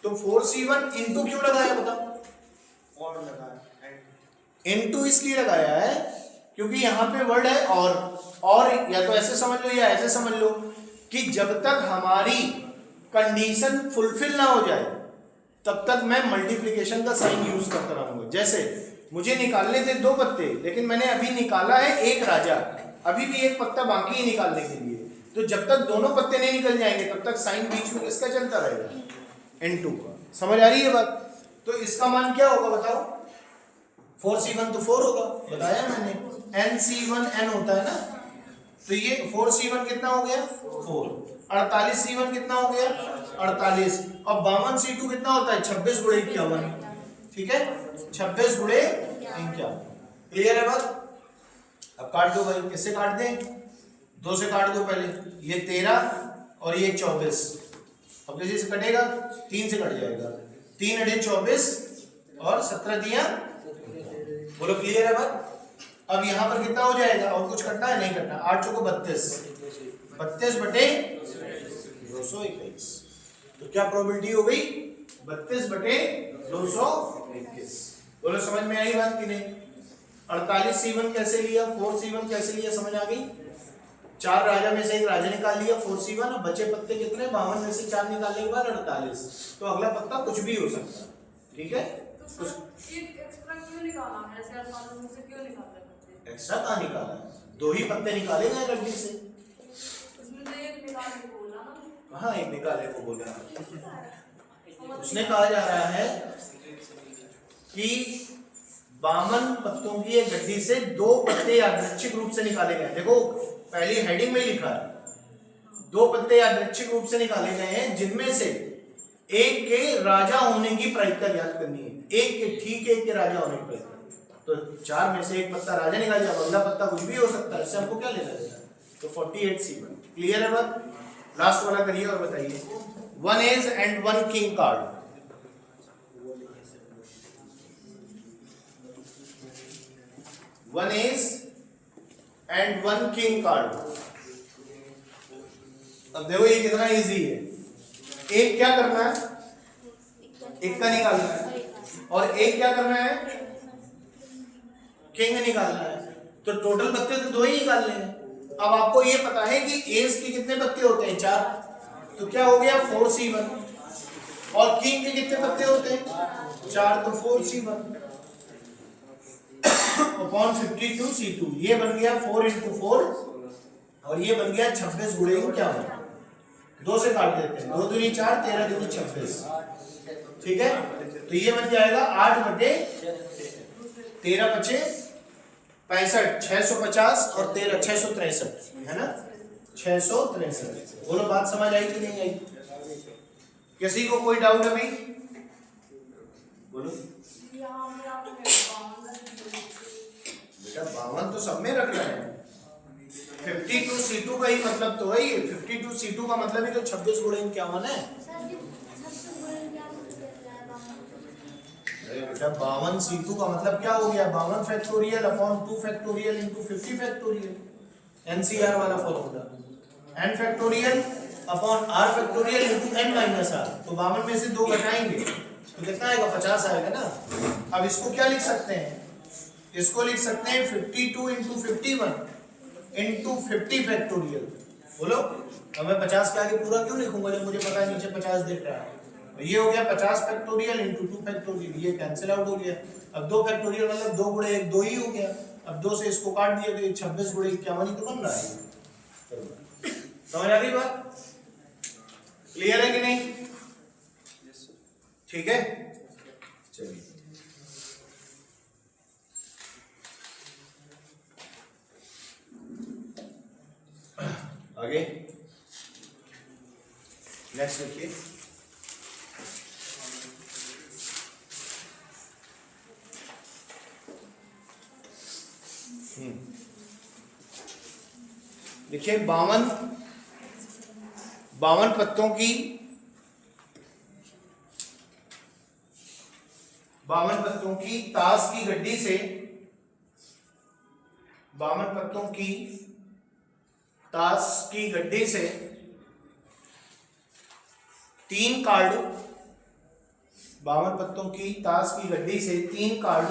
तो 4C1 इंटू क्यों लगाया बताओ?
और लगा
इंटू इसलिए लगाया है क्योंकि यहाँ पे वर्ड है और या तो ऐसे समझ लो या ऐसे समझ लो कि जब तक हमारी कंडीशन फुलफिल ना हो जाए तब तक मैं मल्टीप्लिकेशन का साइन यूज करता रहूंगा। जैसे मुझे निकालने थे 2 पत्ते, लेकिन मैंने अभी निकाला है एक राजा, अभी भी एक पत्ता बाकी है निकालने के लिए, तो जब तक दोनों पत्ते नहीं निकल जाएंगे तब तक साइन बीच में किसका चलता रहेगा? N2 का। समझ आ रही है बात? तो इसका मान क्या होगा बताओ? 4C1 तो 4 होगा, बताया मैंने। NC1 N होता है ना, तो ये 4C1 कितना हो गया? 4। 48C1 कितना हो गया? 48। और 52C2 कितना होता है? 26 गुणे 51। ठीक है, 26 गुणे 51। क्लियर है बात? अब काट दो भाई। किससे काट दें? 2 से काट दो पहले। ये 13 और ये 24। अब किसी से कटेगा? 3 से कट जाएगा। 3 अड़े 24 और 17 दिया। बोलो क्लियर है बात? अब यहाँ पर कितना हो जाएगा? और कुछ करना है? नहीं करना। 8 चौको 32। 32 बटे 221। तो क्या प्रोबेबिलिटी हो गई? 32 बटे 221। बोलो समझ में आई बात कि नहीं? 48C1 कैसे लिया? 4C1 कैसे लिया? समझ आ गई? 4 राजा में से एक राजा निकाल लिया 4C1। और बचे पत्ते कितने? 52 में से 4 निकालने के बाद 48। तो अगला पत्ता कुछ भी हो सकता है। ठीक है, एक्स्ट्रा कहाँ निकाला? 2 ही पत्ते निकाले गए गड्डी से। हाँ, एक निकाले को बोला। उसने कहा जा रहा है कि 52 पत्तों की एक गड्डी से 2 पत्ते यादृच्छिक रूप से निकाले गए। देखो पहली हेडिंग में लिखा है 2 पत्ते यादृच्छिक रूप से निकाले गए हैं, जिनमें से एक के राजा होने की प्रायिकता ज्ञात करनी है। एक के ठीक एक के राजा होने की प्रायिकता। तो 4 में से एक पत्ता राजा निकाल दिया, अगला पत्ता कुछ भी हो सकता है, इससे हमको क्या लेना देना? तो 48C1। क्लियर है बात? लास्ट वाला करिए और बताइए। 1 ace and 1 king card. One ace and 1 king card. अब देखो ये कितना इजी है। एक क्या करना है? एक का निकालना है, और एक क्या करना है? किंग निकालना है। तो टोटल पत्ते तो 2 ही निकालने हैं। अब आपको ये पता है कि एज के कितने पत्ते होते हैं? 4। तो क्या हो गया? 4C1। और किंग के कितने पत्ते होते हैं? 4। तो 4C1 अपॉन 52C2। ये बन गया 4 × 4 और ये बन गया 26 गुणे 51। 2 से काट देते हैं। 2 दूनी 4, 13 दूनी 26। ठीक है, तो ये बन जाएगा 8 बटे 13 बचे 65, 650 और 13 663 है ना। 663। बोलो बात समझ आई कि नहीं आई? किसी को कोई डाउट है भाई? बोलो बेटा 52 तो सब में रख रहे हैं। 52 C2 का ही मतलब तो है ये। 52 C2 का मतलब ही तो 26 गुणे 51 है। अरे बेटा 52 C2 का मतलब क्या हो गया? 52 factorial upon 2 factorial into 50 factorial, NCR वाला formula. n factorial upon r factorial into n minus r। तो 52 में से 2 घटाएंगे तो कितना आएगा? 50 आएगा ना। अब इसको क्या लिख सकते हैं? इसको लिख सकते हैं 52 इंटू 51 इंटू 50 फैक्टोरियल। बोलो अब मैं 50 के आगे पूरा क्यों लिखूंगा जब मुझे पता है नीचे 50 दिख रहा है। तो ये हो गया 50 फैक्टोरियल इंटू 2 फैक्टोरियल, ये कैंसिल आउट हो गया। अब 2 फैक्टोरियल मतलब 2 गुणे 1 2 ही हो गया। अब 2 से इसको काट दिया तो 26 गुणे 51 ही तो बन रहा है। समझ आ रही बात? क्लियर है कि नहीं? ठीक है, चलिए आगे नेक्स्ट देखिए। देखिए 52 पत्तों की 52 पत्तों की ताश की गड्डी से 52 पत्तों की ताश की गड्डी से 3 कार्ड 52 पत्तों की ताश की गड्डी से 3 कार्ड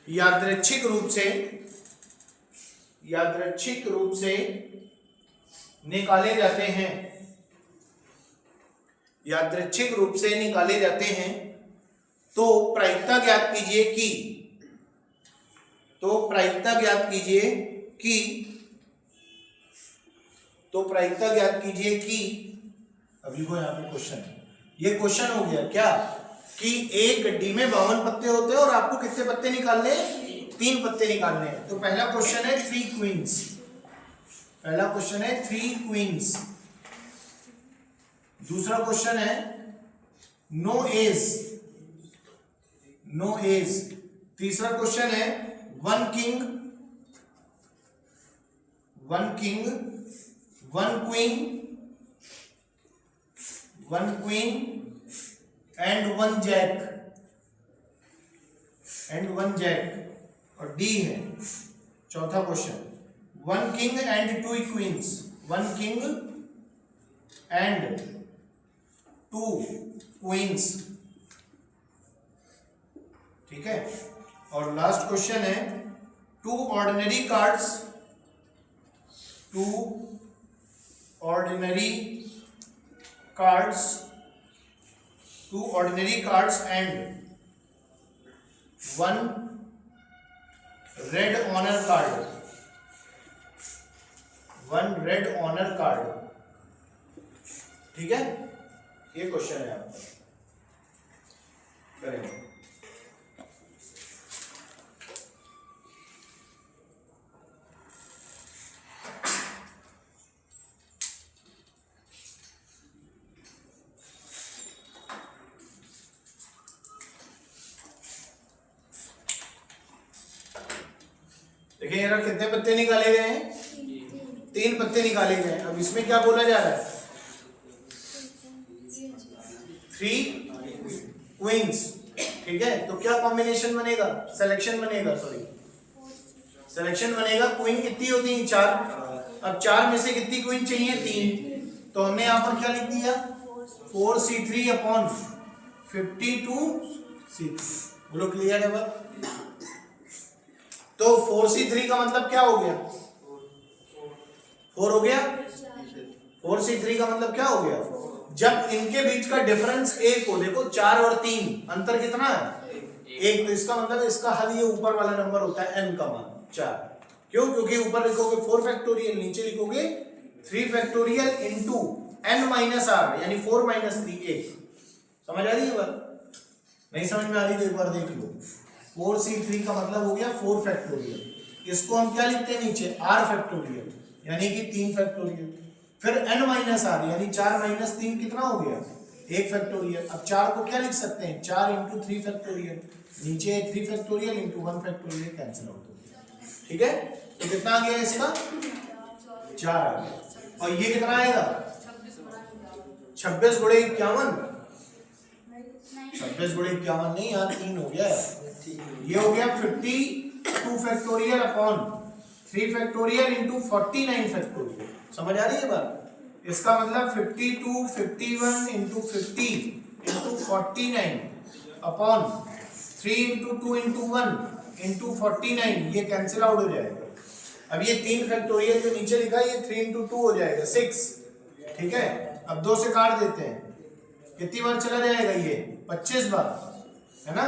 यादृच्छिक रूप से निकाले जाते हैं। यादृच्छिक रूप से निकाले जाते हैं तो प्रायिकता ज्ञात कीजिए कि अभी को यहाँ पे क्वेश्चन है। ये क्वेश्चन हो गया क्या कि एक गड्डी में 52 पत्ते होते हैं और आपको कितने पत्ते निकालने हैं? 3 पत्ते निकालने हैं। तो पहला क्वेश्चन है 3 क्वींस। दूसरा क्वेश्चन है नो एज। तीसरा क्वेश्चन है 1 किंग 1 क्वीन एंड 1 जैक। और डी है चौथा question 1 king and 2 queen's. 1 king and 2 queen's. ठीक है। और लास्ट क्वेश्चन है 2 ordinary cards and 1 red honour card. ठीक है, ये क्वेश्चन है आपका। करेंगे देखिए यार कितने पत्ते निकाले गए हैं? 3 पत्ते निकाले गए। अब इसमें क्या बोला जा रहा है? 3 क्वींस। ठीक है, तो क्या कॉम्बिनेशन बनेगा? सिलेक्शन बनेगा। क्वीन कितनी होती है? 4। अब 4 में से कितनी क्वीन चाहिए? 3। तो हमने यहां पर क्या लिख दिया? 4C3 upon 52C3। बोलो क्लियर है बात? तो 4C3 का मतलब क्या हो गया? 4 हो गया। 4C3 का मतलब क्या हो गया? जब इनके बीच का डिफरेंस 1 हो, देखो 4 और 3 अंतर कितना है? 1। तो इसका मतलब इसका हल ये ऊपर वाला नंबर होता है n का मान 4। क्यों? क्योंकि ऊपर लिखोगे 4 फैक्टोरियल, नीचे लिखोगे 3 factorial into n minus r यानी 4 माइनस 3 1। समझ आ रही है बात? नहीं समझ में आ रही तो एक बार देख लो। 4C3 का मतलब हो गया 4 फैक्टोरियल। इसको हम क्या लिखते हैं नीचे? r factorial. यानी कि 3 फैक्टोरियल। फिर n माइनस आर यानी 4 माइनस 3 कितना हो गया 1 फैक्टोरियल। अब 4 को क्या लिख सकते हैं 4 इंटू 3 फैक्टोरियल, नीचे 3 factorial into 1 factorial cancel out हो गया। ठीक है, तो कितना आ गया इसका 4 आ गया। और ये कितना आएगा 26 गुणे 51, 26 गुणे 51 नहीं यार 3 हो गया। ये हो गया 52 factorial upon 3 factorial into 49 factorial. समझ आ रही है बात? इसका मतलब 52 51 into 50 into 49 upon 3 into 2 into 1 into 49, ये कैंसिल आउट हो जाएगा। अब ये 3 फैक्टोरियल जो नीचे लिखा है ये 3 इंटू 2 हो जाएगा 6। ठीक है, अब 2 से काट देते हैं, कितनी बार चला जाएगा ये 25 बार, है ना।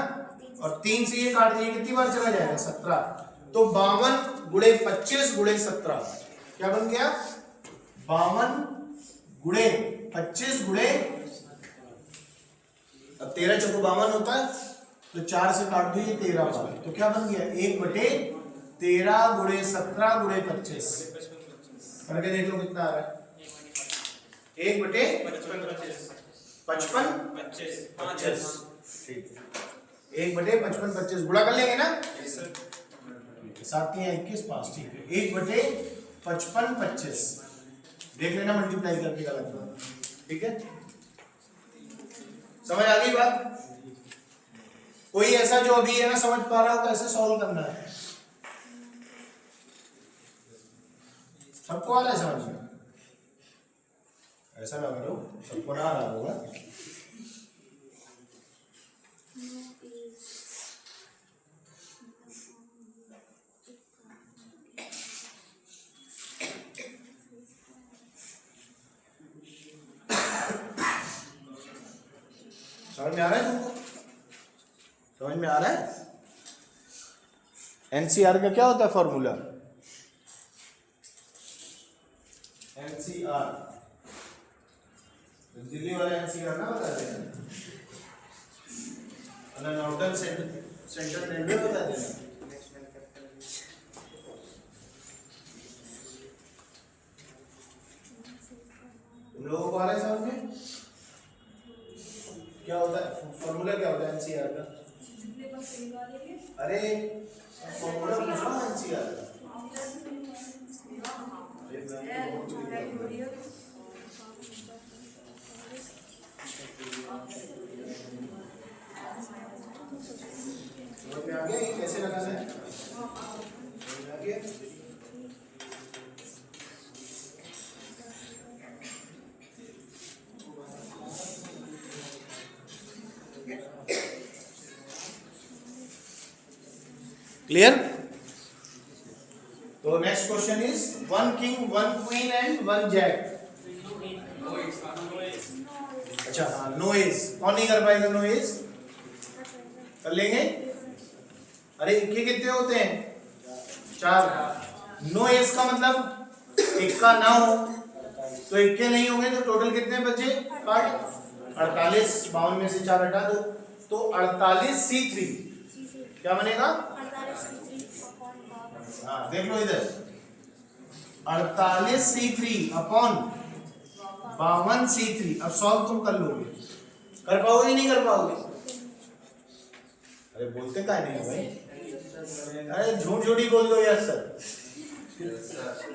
और 3 से ये काट दिए कितनी बार चला जाएगा 17। तो 52 गुणे 25 गुणे 17 क्या बन गया 52 गुणे 25 गुणे, अब 13 चौको 52 होता है तो 4 से काट दो ये 13 बार, तो क्या बन गया 1/13 गुणे 17 गुणे 25। करके देख लो कितना आ रहा है 1/55 ठीक है 1/55 गुणा कर लेंगे ना 7 या 21 5 ठीक है 1/55 देख लेना मल्टीप्लाई करके गलत बात। ठीक है, समझ आ गई बात? कोई ऐसा जो अभी है ना समझ पा रहा हो कैसे सॉल्व करना है? सबको आ रहा है समझ में? ऐसा ना करो सबको ना आ रहा होगा। समझ में आ रहा है तुमको? समझ में आ रहा है? एनसीआर का क्या होता है फॉर्मूला? एनसीआर दिल्ली वाला एनसीआर ना बता देना, नोडल सेंटर रेलवे बता देना। तुम लोगों को आ रहा है समझ में? क्या होता है फॉर्मूला, क्या होता है एनसीआर का? अरे फॉर्मूला पूछो एनसीआर का। आ गया ये कैसे लगाना है? आ गया? क्लियर? तो next question is 1 king 1 queen and 1 jack. अच्छा हाँ नो एज, कौन नहीं कर पाएगा नो एज? कर लेंगे? अरे इक्के कितने होते हैं 4। नो एज का मतलब इक्का ना हो, तो इक्के नहीं होंगे तो टोटल कितने बचे 48। 52 में से 4 हटा दो तो 48C3 क्या बनेगा? हाँ देख लो इधर 48C3 अपॉन 52C3। अब सॉल्व तुम कर लोगे, कर पाओगे नहीं कर पाओगे? अरे बोलते का नहीं भाई, अरे झूठ झूठी बोल दो यार सर।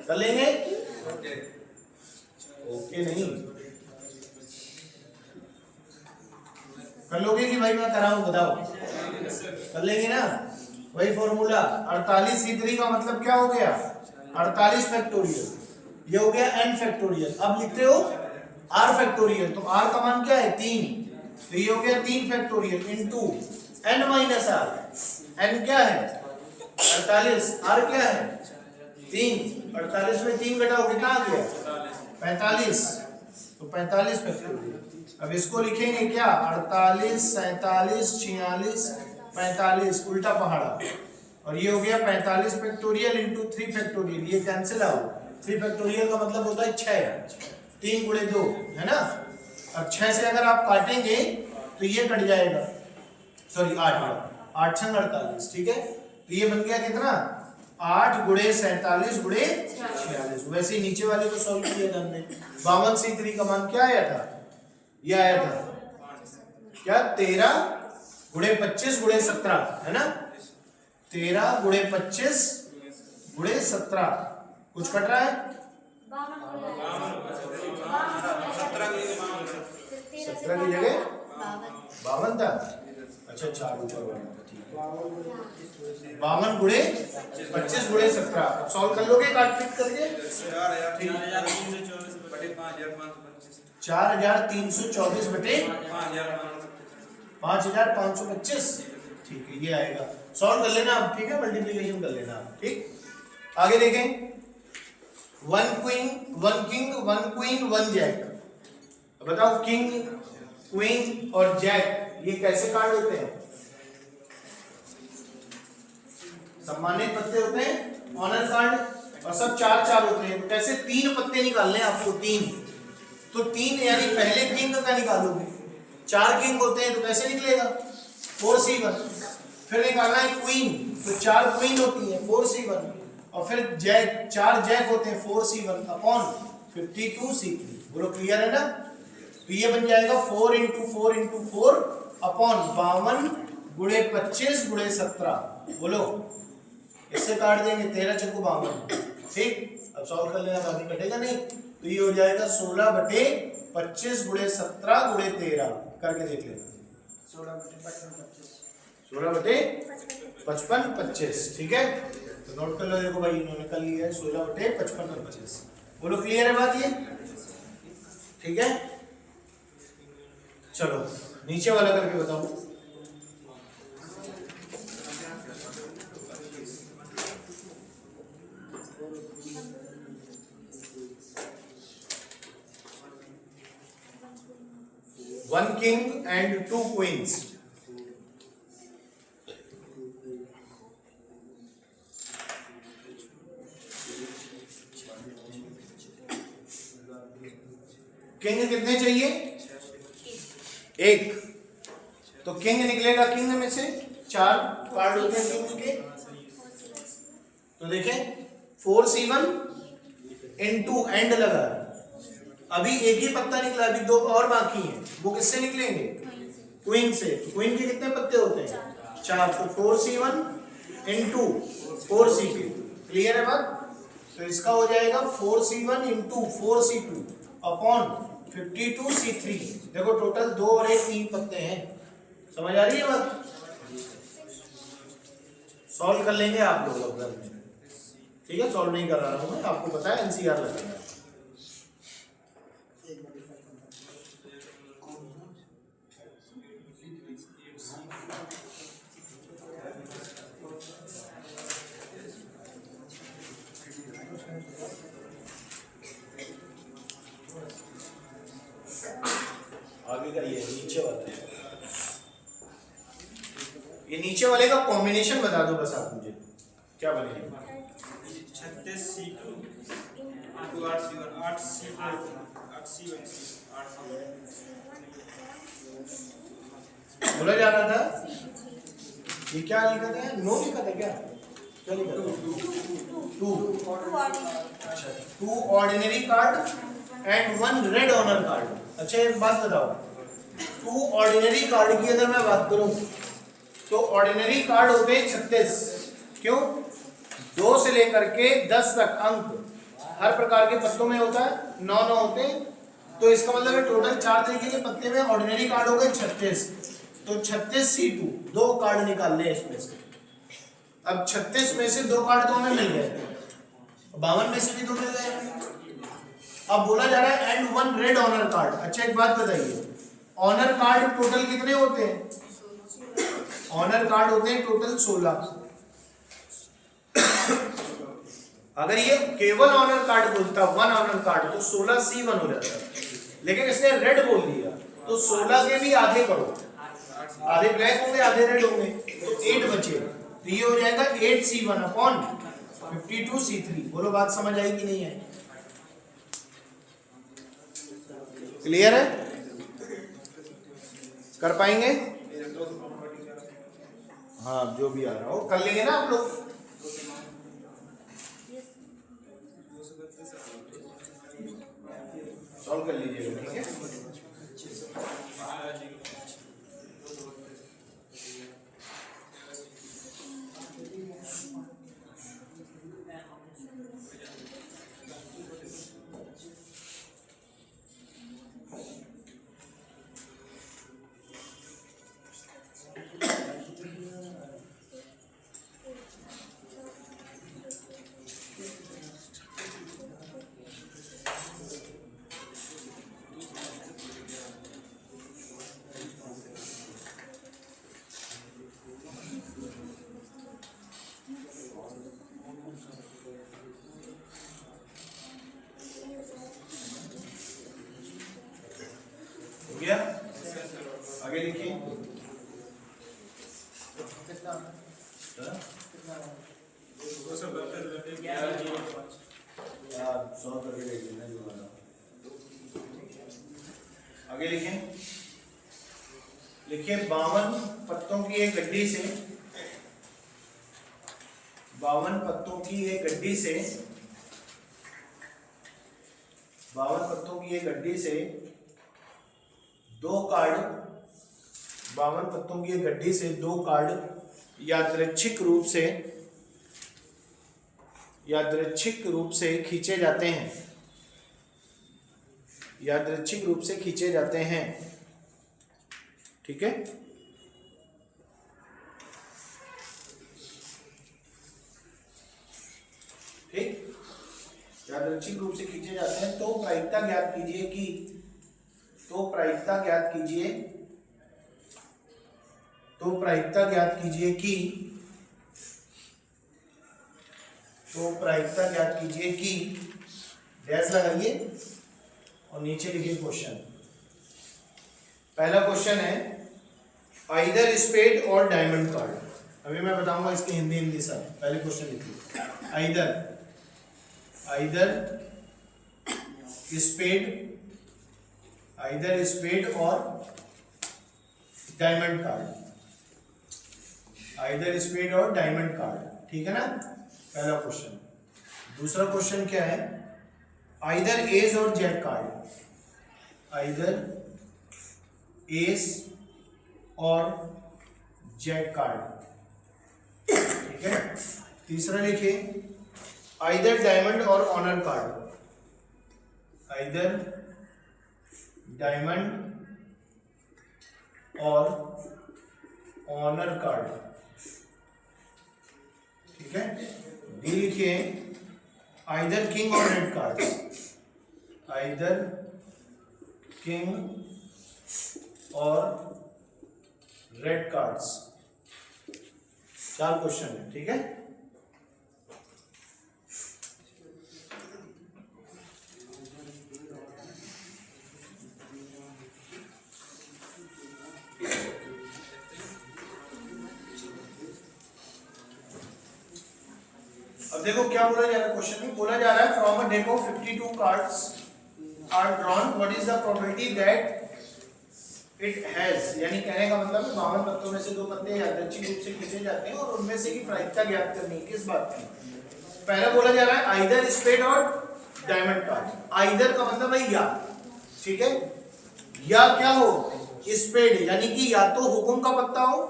कर लेंगे? ओके नहीं कर लोगे कि भाई मैं कराऊं बताओ? कर लेंगे ना? वही फॉर्मूला 48C3 का मतलब क्या हो गया 48 फैक्टोरियल, ये हो गया n फैक्टोरियल। अब लिखते हो r फैक्टोरियल, तो r का मान क्या है 3, तो ये हो गया 3 factorial into n minus r। n क्या है 48, r क्या है 3, 48 में 3 घटाओ कितना आ गया 45, तो 45 फैक्टोरियल। अब इसको लिखेंगे क्या 48 47 46 45 उल्टा पहाड़ा, और ये हो गया 45 फैक्टोरियल इंटू 3 फैक्टोरियल, ये कैंसिल आउट। 3 फैक्टोरियल का मतलब होता है 6, 3 गुणे 2 है ना। अब 6 से अगर आप काटेंगे तो ये कट जाएगा, सॉरी 8 6 48 ठीक है। तो ये बन गया कितना 8 गुणे 47 गुणे 46। वैसे ही नीचे वाले को सॉल्व किया था हमने। 52C3 का मान क्या आया था? ये आया था क्या 13 गुणे 25 गुणे 17 है ना। 13 गुणे 25 गुणे 17 कुछ कट रहा है? 17 की जगह 52 था। अच्छा 4 ऊपर वाला था, ठीक है। 52 गुणे 25 गुणे 17 अब सॉल्व कर लोगे काट पीट करके? 4324 बटे 5525। ठीक है ये आएगा। सॉल्व कर लेना आप, ठीक है, मल्टीप्लिकेशन कर लेना आप, ठीक। आगे देखें, 1 किंग 1 क्वीन 1 जैक। बताओ किंग क्वीन और जैक ये कैसे कार्ड होते हैं? सम्मानित पत्ते होते हैं, ऑनर कार्ड, और सब 4-4 होते हैं। कैसे 3 पत्ते निकालने हैं आपको, 3 तो 3 यानी पहले किंग का निकालोगे। 4 किंग होते हैं तो कैसे निकलेगा? 4C1। फिर निकालना है क्वीन तो 4 क्वीन होती है 4C1, और फिर जैक 4 जैक होते हैं 4C1 अपॉन 52C3। बोलो क्लियर है ना। तो ये बन जाएगा 4 × 4 × 4 अपॉन 52 गुणे 25 गुणे 17। बोलो इससे काट देंगे 13 × 52, ठीक। अब सॉल्व कर लेना, बाकी कटेगा नहीं। तो ये हो जाएगा 16 बटे 25 गुणे 17 गुणे 13 करके देख लेना। 16 बटे 55 25, ठीक है। तो नोट कर लो, देखो भाई इन्होंने कर लिया है 16 बटे 55 25। बोलो क्लियर है बात ये, ठीक है। चलो नीचे वाला करके बताओ। One king and 2 queens। King कितने चाहिए? 1। तो किंग निकलेगा, किंग में से 4 कार्ड होते हैं किंग के। तो देखें 4C1 × एंड लगा, अभी एक ही पत्ता निकला, अभी 2 और बाकी हैं। वो किससे निकलेंगे? क्वीन से। क्वीन के कितने पत्ते होते हैं? 4। तो 4C1 × 4C2। क्लियर है बात। तो इसका हो जाएगा 4C1 × 4C2 अपॉन 52C3। देखो टोटल 2 और 1 3 पत्ते हैं। समझ आ रही है बात। सॉल्व कर लेंगे आप लोग अपना, ठीक है। सॉल्व नहीं कर रहा हूं मैं, आपको पता है NCR लगेगा। आगे का ये नीचे वाला, ये नीचे वाले का कॉम्बिनेशन बता दो बस आप मुझे, क्या बनेगा?
36C2 8C1 8C4 8C1
बोला जा रहा था। ये क्या लिखा था? नो लिखा था क्या? क्या लिखा था? 2। अच्छा 2 ordinary card and 1 red honour card. अच्छा एक बात बताओ, 2 ऑर्डिनरी कार्ड की अगर मैं बात करूं तो ऑर्डिनरी कार्ड होते हैं 36। क्यों? 2 से लेकर के 10 तक अंक हर प्रकार के पत्तों में होता है, 9 होते हैं। तो इसका मतलब है टोटल 4 तरीके के पत्ते में ऑर्डिनरी कार्ड हो गए 36। तो 36C2 2 कार्ड निकालने हैं इसमें से। अब 36 में से 2 कार्ड तो हमें मिल गए, 52 में से भी 2 मिल गए। अब बोला जा रहा है एंड 1 रेड ऑनर कार्ड। अच्छा एक बात बताइए, ऑनर कार्ड टोटल कितने होते हैं? ऑनर कार्ड होते हैं टोटल 16। अगर ये केवल ऑनर कार्ड बोलता 1 ऑनर कार्ड तो 16C1 हो जाता, लेकिन इसने रेड बोल दिया तो 16 के भी आधे करो, आधे ब्लैक होंगे आधे रेड होंगे, तो 8 बचे। तो ये हो जाएगा 8C1 अपॉन 52C3। बोलो बात समझ आई कि नहीं है? क्लियर है? कर पाएंगे? हाँ जो भी आ रहा हो कर लेंगे ना आप लोग। सॉल्व कर लीजिएगा, ठीक है। हो गया, आगे लिखिए। सॉल्व करके देख लेना दोबारा। आगे लिखें, लिखिए 52 पत्तों की एक गड्डी से 52 पत्तों की एक गड्डी से 52 पत्तों की एक गड्डी से 2 कार्ड 52 पत्तों की एक गड्डी से 2 कार्ड यादृच्छिक रूप से खींचे जाते हैं, यादृच्छिक रूप से खींचे जाते हैं, ठीक है। ठीक, यादृच्छिक रूप से खींचे जाते हैं तो प्रायिकता ज्ञात कीजिए कि तो प्रायिकता ज्ञात कीजिए कि डैश लगाइए और नीचे लिखिए क्वेश्चन। पहला क्वेश्चन है आइदर स्पेड और डायमंड कार्ड। अभी मैं बताऊंगा इसकी हिंदी सब। पहले क्वेश्चन लिखिए आइदर स्पेड और डायमंड कार्ड, ठीक है ना, पहला क्वेश्चन। दूसरा क्वेश्चन क्या है, आइदर एस और जेड कार्ड, आइदर एस और जेड कार्ड, ठीक है। तीसरा लिखिए आइदर डायमंड और ऑनर कार्ड, आइदर डायमंड और ऑनर कार्ड, ठीक है। डी लिखिए आइदर किंग और रेड कार्ड, आइदर किंग और रेड कार्ड्स। 4 क्वेश्चन है, ठीक है। अब देखो क्या बोला जा रहा है क्वेश्चन में, बोला जा रहा है from a deck of 52 cards are drawn, what is the probability that it has, यानी कहने का मतलब है 52 पत्तों में से 2 पत्ते यादृच्छिक रूप से खींचे जाते हैं और उनमें से की प्रायिकता ज्ञात करनी है। किस बात की? पहला बोला जा रहा है आइदर स्पेड और डायमंड कार्ड। आइदर का मतलब है या, ठीक है, या क्या हो, स्पेड यानी कि या तो हुकुम का पत्ता हो,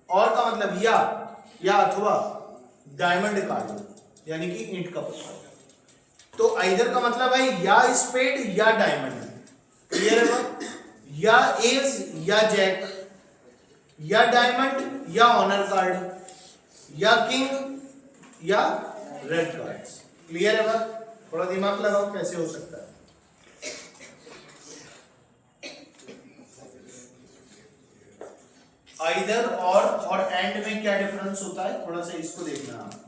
और का मतलब या अथवा डायमंड कार्ड यानी कि ईंट का पत्ता। तो आइदर का मतलब है या स्पेड या डायमंड, क्लियर है बात, या एस या जैक, या डायमंड या ऑनर कार्ड, या किंग या रेड कार्ड, क्लियर है बात। थोड़ा दिमाग लगाओ कैसे हो सकता है। आइदर और एंड में क्या डिफरेंस होता है, थोड़ा सा इसको देखना आप।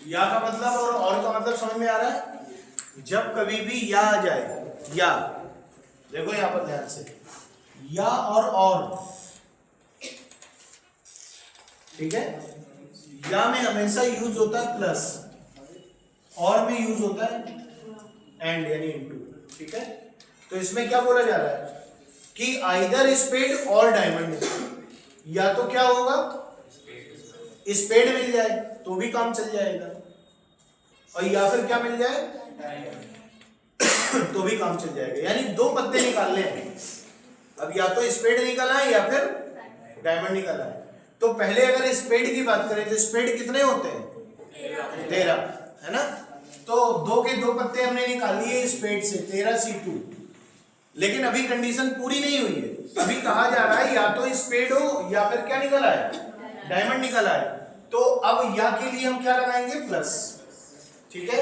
या का मतलब और का मतलब समझ में आ रहा है? जब कभी भी या आ जाए, या देखो यहां पर ध्यान से, या और ठीक है, या में हमेशा यूज होता है प्लस, और में यूज होता है एंड यानी इनटू, ठीक है। तो इसमें क्या बोला जा रहा है कि आइदर स्पेड और डायमंड, या तो क्या होगा स्पेड मिल जाए तो भी काम चल जाएगा, और या फिर क्या मिल जाए तो भी काम चल जाएगा। यानी दो पत्ते निकालने हैं, अब या तो स्पेड निकाला है या फिर डायमंड निकाला है। तो पहले अगर स्पेड की बात करें तो स्पेड कितने होते हैं? 13, है ना। तो दो के दो पत्ते हमने निकाल लिए स्पेड से, 13C2। लेकिन अभी कंडीशन पूरी नहीं हुई है, अभी कहा जा रहा है या तो स्पेड हो या फिर क्या निकला है, डायमंड निकला है। तो अब या के लिए हम क्या लगाएंगे? प्लस, ठीक है।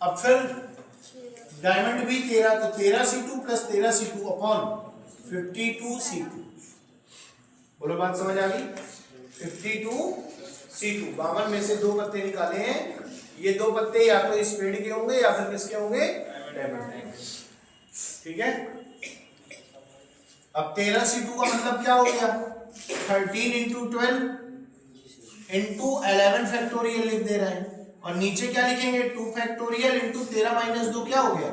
अब फिर डायमंड भी 13, तो 13C2 plus 13C2 upon 52C2। बोलो बात समझ आ गई? 52C2, 52 में से दो पत्ते निकाले हैं, ये दो पत्ते या तो स्पेड के होंगे या फिर किसके होंगे? डायमंड के, ठीक है। अब 13C2 का मतलब क्या हो गया? 13 इंटू 12 इंटू 11 फैक्टोरियल लिख दे रहे हैं, और नीचे क्या लिखेंगे? 2 फैक्टोरियल इंटू 13 माइनस 2 क्या हो गया?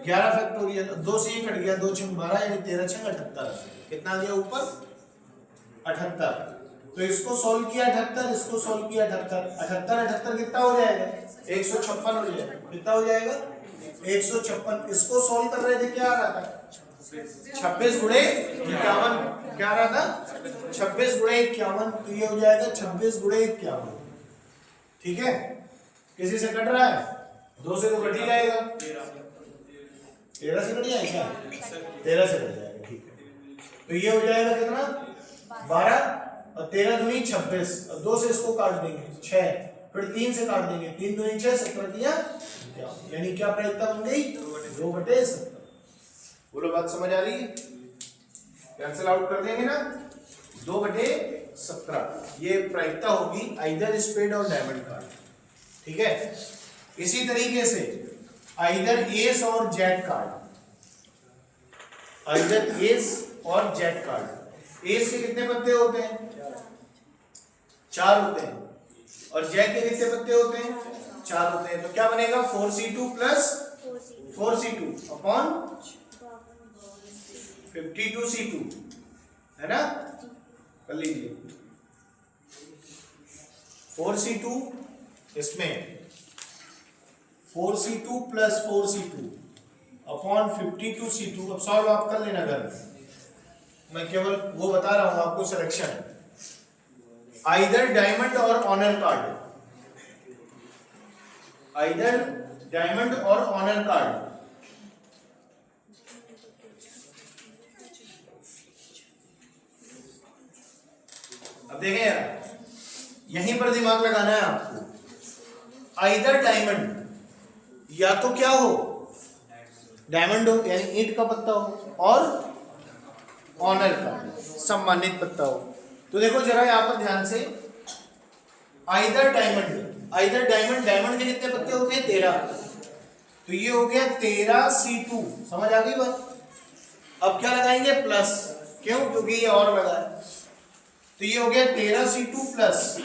11 फैक्टोरियल। 2 से ये कट गया, 2 छंग 12 यानी 13 छंग 78। कितना आ गया ऊपर? 78। तो इसको सोल्व किया 78, इसको सोल्व किया 78, 78 कितना हो जाएगा? 156 हो जाएगा। कितना हो जाएगा? 156। इसको सोल्व कर रहे थे, क्या आ रहा था? 26 गुणे 51, क्या आ रहा था? 26 गुणे 51, तो ये हो जाएगा 26 गुणे 51, ठीक है। किसी से कट रहा है? 2 से तो कट ही जाएगा, 13 से कट जाएगा क्या? 13 से कट जाएगा, ठीक है। तो ये हो जाएगा कितना? 12, और 13 दूनी 26, और 2 से इसको काट देंगे 6, फिर 3 से काट देंगे, 3 दूनी 6, 17 किया, यानी क्या प्रायिकता बन गई? 2/17। बोलो बात समझ आ रही है? कैंसिल आउट कर देंगे ना, 2/17 ये प्रायिकता होगी आइदर स्पेड और डायमंड कार्ड, ठीक है। इसी तरीके से आइदर एस और जेड कार्ड, आइदर एस और जेड कार्ड। एस के कितने पत्ते होते हैं? 4 होते हैं, और जेड के कितने पत्ते होते हैं? 4 होते हैं। तो क्या बनेगा? 4C2 plus 4C2 upon 52C2, है ना। कर लीजिए 4C2, इसमें 4C2 plus 4C2 upon 52C2। अब सॉल्व आप कर लेना घर में, मैं केवल वो बता रहा हूं आपको सिलेक्शन। आइदर डायमंड और ऑनर कार्ड, आइदर डायमंड और ऑनर कार्ड। अब देखें यार, यहीं पर दिमाग लगाना है आपको। आइदर डायमंड, या तो क्या हो? डायमंड हो यानी ईंट का पत्ता हो, और ऑनर का सम्मानित पत्ता हो। तो देखो जरा यहां पर ध्यान से, either diamond, either diamond, diamond के कितने पत्ते हो गए? 13। तो ये हो गया 13C2, समझ आ गई बात। अब क्या लगाएंगे? प्लस, क्यों? क्योंकि ये और लगा है। तो ये हो गया 13C2 प्लस,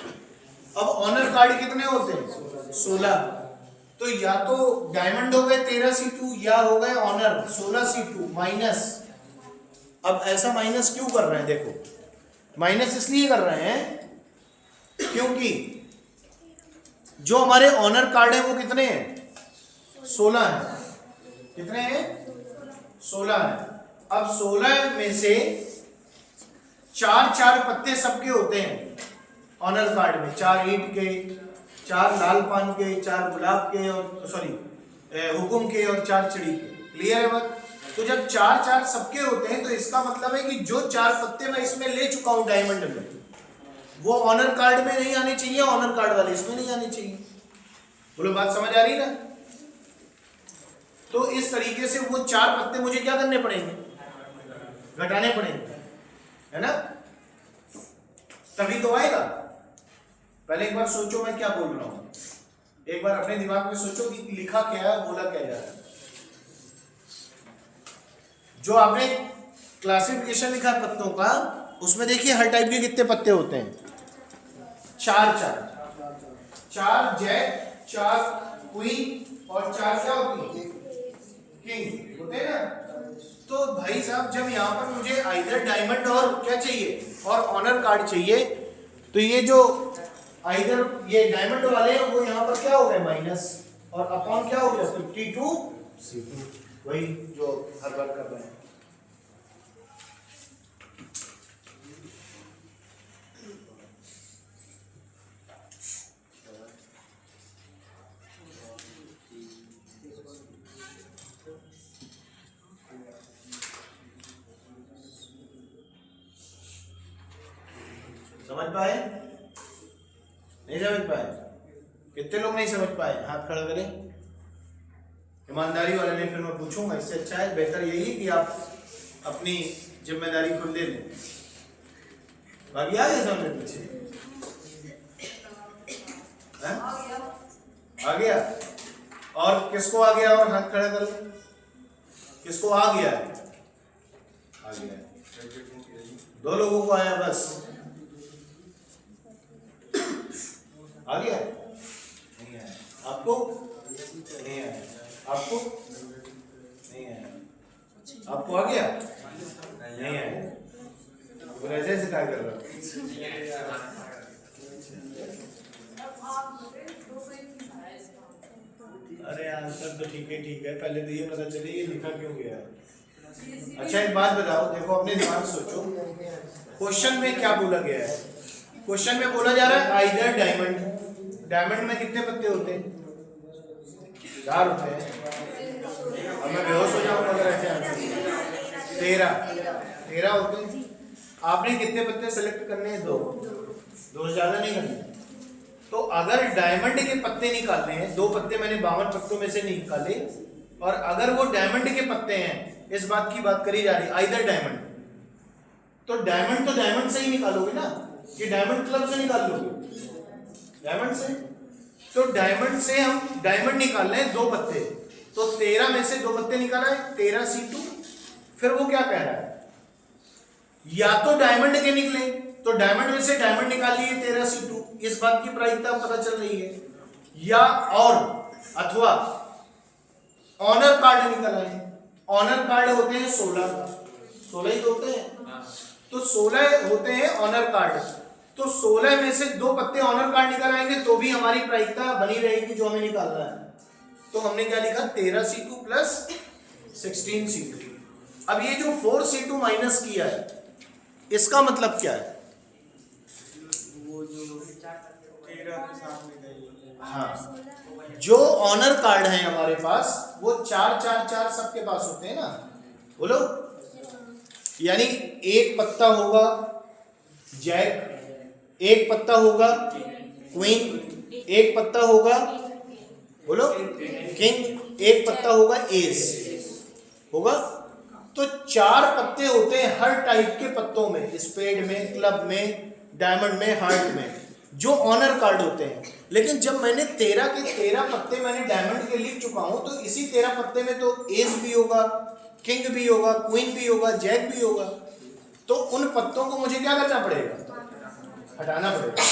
अब ऑनर कार्ड कितने होते हैं? 16। तो या तो डायमंड हो गए 13C2, या हो गए ऑनर 16C2 माइनस। अब ऐसा माइनस क्यों कर रहे हैं? देखो माइनस इसलिए कर रहे हैं क्योंकि जो हमारे ऑनर कार्ड है वो कितने हैं? 16 है। कितने हैं? 16 है। अब 16 में से 4 पत्ते सबके होते हैं ऑनर कार्ड में, 4 ईंट के, 4 लाल पान के, 4 गुलाब के, और सॉरी हुकुम के, और 4 चिड़ी के। क्लियर है बात? तो जब 4 सबके होते हैं तो इसका मतलब है कि जो 4 पत्ते मैं इसमें ले चुका हूं डायमंड में, वो ऑनर कार्ड में नहीं आने चाहिए, ऑनर कार्ड वाले इसमें नहीं आने चाहिए। बोलो बात समझ आ रही ना। तो इस तरीके से वो 4 पत्ते मुझे क्या करने पड़ेंगे? घटाने पड़ेंगे, है ना, तभी तो आएगा। पहले एक बार सोचो मैं क्या बोल रहा हूं। एक बार अपने दिमाग में सोचो कि लिखा क्या है, बोला क्या जा रहा है। जो आपने क्लासिफिकेशन लिखा है पत्तों का, उसमें देखिए हर टाइप के कितने पत्ते होते हैं, 4 जैक, 4 क्वीन और 4 क्या होती है, किंग होते हैं ना। तो भाई साहब जब यहाँ पर मुझे आइदर डायमंड और क्या चाहिए और ऑनर कार्ड चाहिए, तो ये जो आइदर ये डायमंड वाले हैं वो यहाँ पर क्या हो गए माइनस, और अपॉन क्या हो गया 52C2, वही जो हर बार कर रहे हैं। समझ पाए, नहीं समझ पाए? कितने लोग नहीं समझ पाए, हाथ खड़ा करें। ईमानदारी वाले ने फिर मैं पूछूंगा, इससे अच्छा है, बेहतर यही कि आप अपनी जिम्मेदारी खुद ले लें। बाकी आ गया समझ पीछे, आ गया? और किसको आ गया और हाथ खड़ा करो, किसको आ गया है? आ गया है, 2 लोगों को आया बस। आ गया? नहीं आया। आपको नहीं आया, आपको नहीं आया, आपको आ गया? नहीं आया। तो ऐसे ऐसे क्या कर रहा हो? अरे आंसर तो ठीक है, पहले तो ये पता चले ये लिखा क्यों गया है। अच्छा एक बात बताओ, देखो अपने दिमाग से सोचो, क्वेश्चन में क्या बोला गया है? क्वेश्चन में बोला जा रहा है आइदर डायमंड। डायमंड में कितने पत्ते होते हैं? 4 होते हैं। अब मैं बेहोश हो जाऊंगा अगर ऐसे आंसर। 13 होते हैं। आपने कितने पत्ते सेलेक्ट करने हैं? 2 से ज्यादा नहीं करने। तो अगर डायमंड के पत्ते निकालने हैं, 2 पत्ते मैंने 52 पत्तों में से निकाले, और अगर वो डायमंड के पत्ते हैं, इस बात की बात करी जा रही आइदर डायमंड, तो डायमंड से ही निकालोगे ना, कि डायमंड क्लब से निकाल लोगे? डायमंड से। तो डायमंड से हम डायमंड निकाल रहे हैं 2 पत्ते, तो 13 में से 2 पत्ते निकाला है 13C2। फिर वो क्या कह रहा है, या तो डायमंड के निकले, तो डायमंड में से डायमंड निकाल लिए 13C2, इस बात की प्रायिकता पता चल रही है, या और अथवा ऑनर कार्ड निकला है। ऑनर कार्ड होते हैं 16 ही तो होते हैं, तो 16 होते हैं ऑनर कार्ड। तो 16 में से 2 पत्ते ऑनर कार्ड निकल आएंगे तो भी हमारी प्रायिकता बनी रहेगी जो हमें निकालना है। तो हमने क्या लिखा, 13C2 प्लस 16C2। अब ये जो 4C2 माइनस किया है, इसका मतलब क्या है?
वो जो 13 के साथ में गई।
हाँ, जो ऑनर कार्ड है हमारे पास वो 4 सबके पास होते हैं ना, बोलो। यानी एक पत्ता होगा जैक, एक पत्ता होगा क्वीन, एक पत्ता होगा बोलो किंग, एक पत्ता होगा एस होगा। तो 4 पत्ते होते हैं हर टाइप के पत्तों में, स्पेड में, क्लब में, डायमंड में, हार्ट में, जो ऑनर कार्ड होते हैं। लेकिन जब मैंने 13 के 13 पत्ते मैंने डायमंड के लिख चुका हूं, तो इसी 13 पत्ते में तो एस भी होगा, किंग भी होगा, क्वीन भी होगा, जैक भी होगा। तो उन पत्तों को मुझे क्या करना पड़ेगा, हटाना पड़ेगा।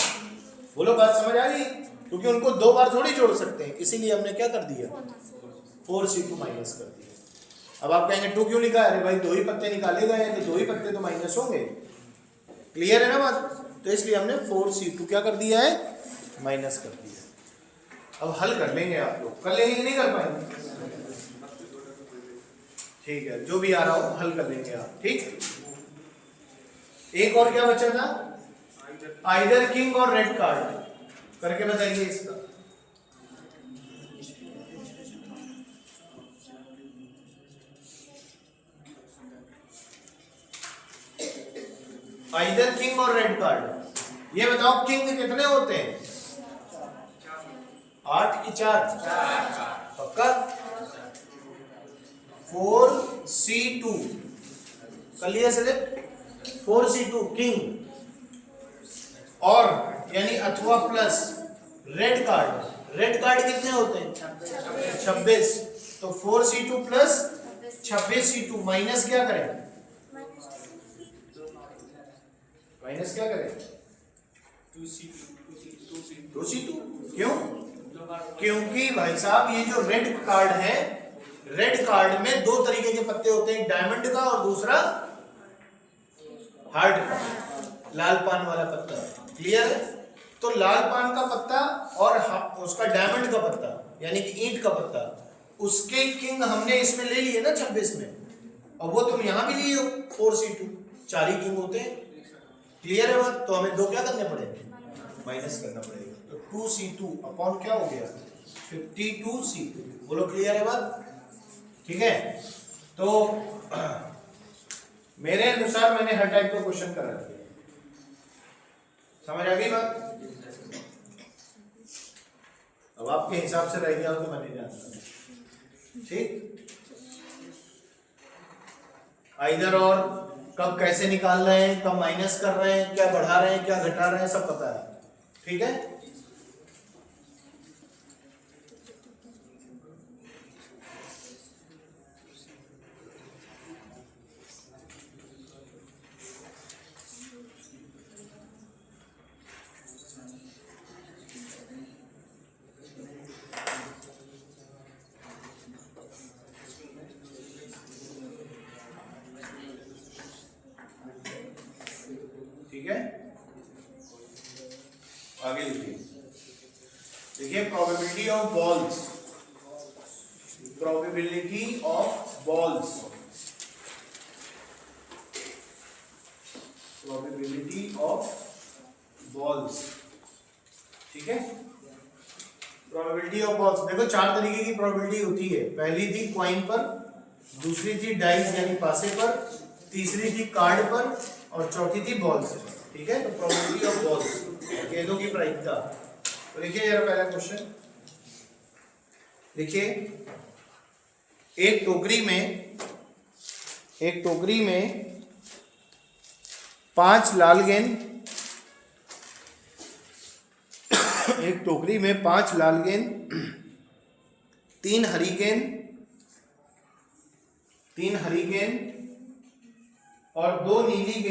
बोलो बात समझ आ रही? क्योंकि उनको 2 बार थोड़ी जोड़ सकते हैं, इसीलिए हमने क्या कर दिया, 4C2 माइनस कर दिया। अब आप कहेंगे 2 क्यों लिखा है? अरे भाई 2 ही पत्ते निकाले गए हैं, तो 2 ही पत्ते तो माइनस होंगे। क्लियर है ना बात? तो इसलिए हमने 4C2 क्या कर दिया है, माइनस कर दिया। अब हल कर लेंगे आप लोग, कर लेंगे कि नहीं कर पाएंगे? ठीक है, जो भी आ रहा हो हल कर लेंगे आप। ठीक, एक और क्या बचा था, आइदर किंग और रेड कार्ड, करके बताइए इसका। आइदर किंग और रेड कार्ड, ये बताओ किंग कितने होते हैं? 8 की 4 पक्का। 4C2 कर लिया सिलेक्ट, 4C2 किंग, और यानी अथवा plus red card. Red card कितने होते हैं? 26। तो 4C2 प्लस 26C2 माइनस क्या करें? माइनस क्या करें? 2C2। क्यों? क्योंकि भाई साहब ये जो रेड कार्ड है, रेड कार्ड में दो तरीके के पत्ते होते हैं, एक डायमंड का और दूसरा हार्ट का, लाल पान वाला पत्ता। क्लियर है? तो लाल पान का पत्ता और उसका डायमंड का पत्ता यानी कि ईंट का पत्ता, उसके किंग हमने इसमें ले लिए ना 26 में, और वो तुम यहां भी लिए हो 4C2, 4 ही किंग होते हैं। क्लियर है बात? तो हमें दो क्या करने पड़ेंगे? माइनस करना पड़ेगा। तो 2C2 अपॉन क्या हो गया? 52C2। बोलो क्लियर है बात? ठीक है। तो मेरे अनुसार मैंने हर टाइप का क्वेश्चन करा दिया। समझ आ गई बात? अब आपके हिसाब से रह गया हो तो मैं नहीं जानता। ठीक, इधर और कब कैसे निकाल रहे हैं, कब माइनस कर रहे हैं, क्या बढ़ा रहे हैं, क्या घटा रहे हैं, सब पता है। ठीक है। ठीक है, आगे लिखिए। देखिए probability of balls, probability of balls, probability of balls. ठीक है, प्रोबेबिलिटी ऑफ बॉल्स देखो 4 तरीके की प्रोबेबिलिटी होती है। पहली थी कॉइन पर, दूसरी थी डाइस यानी पासे पर, तीसरी थी कार्ड पर, और चौथी थी बॉल से। ठीक है, तो प्रोबेबिलिटी ऑफ बॉल्स, गेंदों की प्रायिकता। तो देखिए जरा पहला क्वेश्चन देखिए, एक टोकरी में 5 लाल गेंद, एक टोकरी में 5 लाल गेंद, 3 हरी गेंद और 2 नीली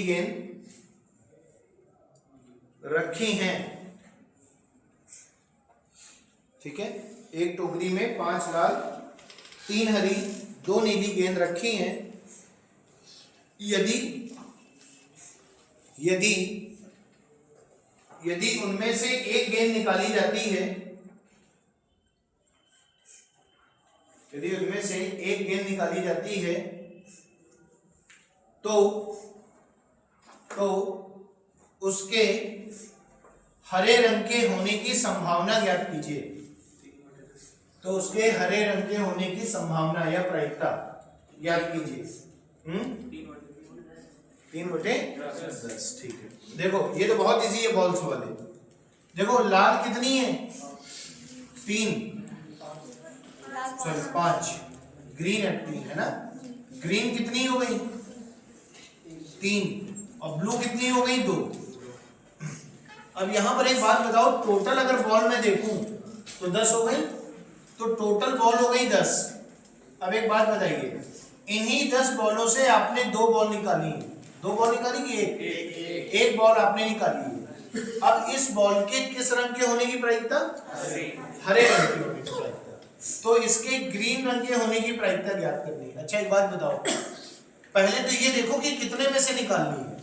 गेंद रखी हैं। ठीक है, एक टोकरी में 5 लाल, 3 हरी, 2 नीली गेंद रखी हैं। यदि उनमें से एक गेंद निकाली जाती है, यदि उनमें से एक गेंद निकाली जाती है तो उसके हरे रंग के होने की संभावना ज्ञात कीजिए। तो उसके हरे रंग के होने की संभावना या प्रायिकता ज्ञात कीजिए। 3/10। ठीक है, देखो ये तो बहुत इजी है बॉल्स वाले। देखो लाल कितनी है? 3, सॉरी 5, ग्रीन है 3 है ना। ग्रीन कितनी हो गई? 3, और ब्लू कितनी हो गई? 2। अब यहां पर एक बात बताओ, टोटल अगर बॉल में देखूं तो 10 हो गई, तो टोटल बॉल हो गई 10। अब एक बात बताइए, इन्हीं 10 बॉलों से आपने 2 बॉल निकाली, 2 बॉल निकाली कि एक बॉल आपने निकाली है। अब इस बॉल के किस रंग के होने की प्रायिकता? हरे रंग के होने की प्रायिकता। तो इसके ग्रीन रंग के होने की प्रायिकता ज्ञात करनी है। अच्छा एक बात बताओ, पहले तो ये देखो कि कितने में से निकालनी है,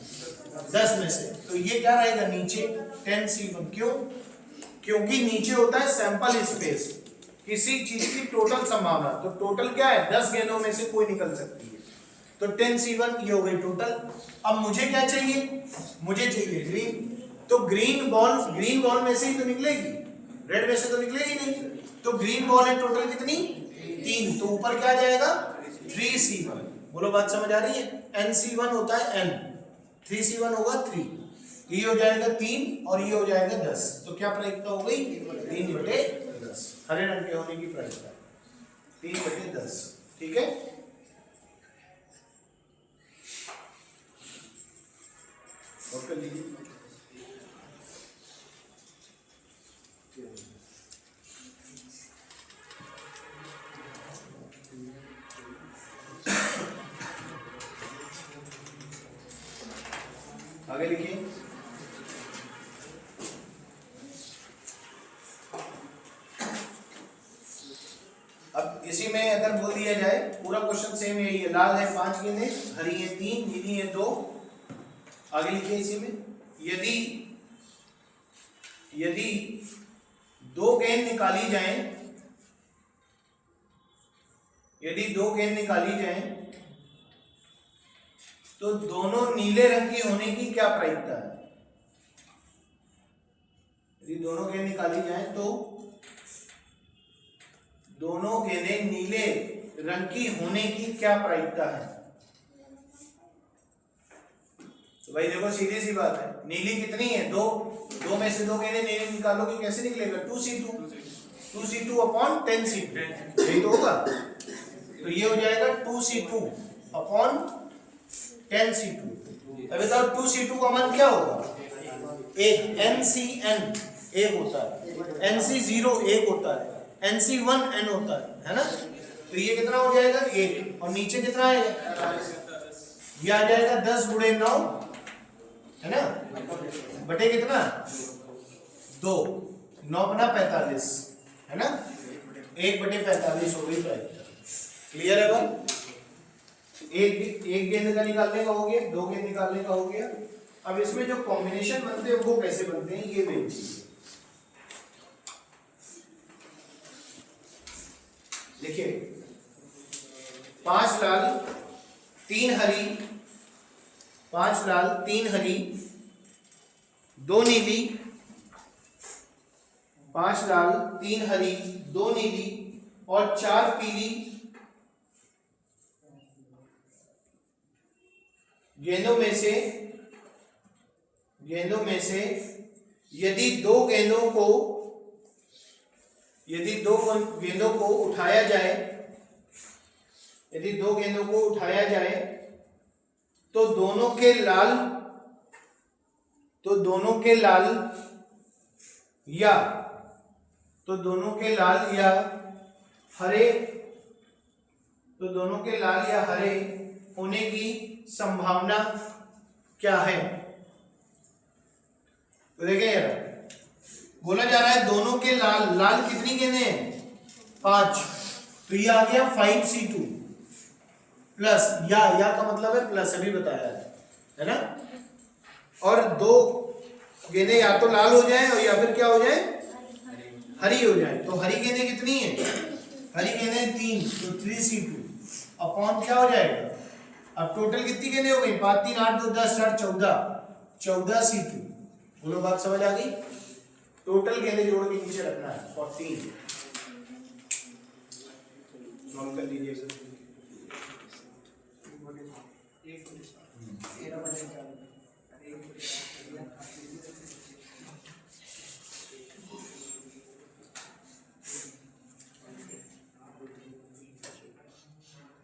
10 में से। तो ये क्या रहेगा नीचे? 10C1। क्यों? क्योंकि नीचे होता है सैंपल स्पेस, किसी चीज की टोटल संभावना। तो टोटल क्या है? 10 गेंदों में से कोई निकल सकती है। तो 10C1 ये हो गई टोटल। अब मुझे क्या चाहिए? मुझे चाहिए ग्रीन। तो ग्रीन बॉल में से ही तो निकलेगी, रेड में से तो निकलेगी नहीं। तो ग्रीन बॉल है टोटल कितनी? 3। तो ऊपर क्या जाएगा? 3C1। बोलो बात समझ आ रही है? NC1 होता है n, 3C1 होगा 3। ये हो जाएगा 3 और ये हो जाएगा 10। तो क्या प्रायिकता हो गई? 3/10। हरे रंग के होने की प्रायिकता 3/10। ठीक है, और कर लीजिए। अब इसी में अगर बोल दिया जाए पूरा क्वेश्चन सेम यही है, लाल है 5 गेंदें, हरी है 3, नीली है 2। आगे लिखिए इसी में, यदि 2 गेंद निकाली जाएं, यदि 2 गेंद निकाली जाएं तो दोनों नीले रंग की होने की क्या प्रायिकता है? यदि दोनों गेंद निकाली जाएं तो दोनों गेंदें नीले रंग की होने की क्या प्रायिकता है? तो भाई देखो सीधी सी बात है, नीली कितनी है? 2 में से 2 गेंदें नीली निकालोगे कैसे निकलेगा? 2c2 अपॉन 10c2, यही तो होगा। तो ये हो जाएगा 2c2 अपॉन 10c2। अब बताओ 2c2 का मान क्या होगा? 1, NC1 1 होता है, NC0 1 होता है, NC1 n होता है ना? तो ये कितना हो जाएगा? 1। और नीचे कितना आएगा? ये आ जाएगा 10 गुणे 9, है ना, बटे कितना? 2, 9 बना 45, है ना, 1/45 हो गई प्रायिकता। क्लियर है बात? एक गेंद का निकालने का हो गया, 2 गेंद निकालने का हो गया। अब इसमें जो कॉम्बिनेशन बनते हैं वो कैसे बनते हैं, ये मेन चीज। देखिए 5 लाल 3 हरी, 5 लाल 3 हरी 2 नीली, 5 लाल 3 हरी 2 नीली और 4 पीली गेंदों में से यदि 2 गेंदों को उठाया जाए, यदि 2 गेंदों को उठाया जाए तो दोनों के लाल या हरे होने की संभावना क्या है? तो देखिए यार, बोला जा रहा है दोनों के लाल कितनी गेंदें हैं? 5। तो ये आ गया 5c2 प्लस, या का मतलब है प्लस, अभी बताया है ना। और 2 गेंदें या तो लाल हो जाए और या फिर क्या हो जाए? हरी हो जाए। तो हरी गेंदें कितनी है? हरी गेंदें 3, तो 3c2 अपॉन क्या हो जाएगा? अब टोटल कितनी गेंदें हो गई? 5 3 8 2 10 14c2। बोलो बात समझ आ गई? टोटल गेंदें जोड़ के नीचे रखना है 14। सॉल्व कर लीजिए सर।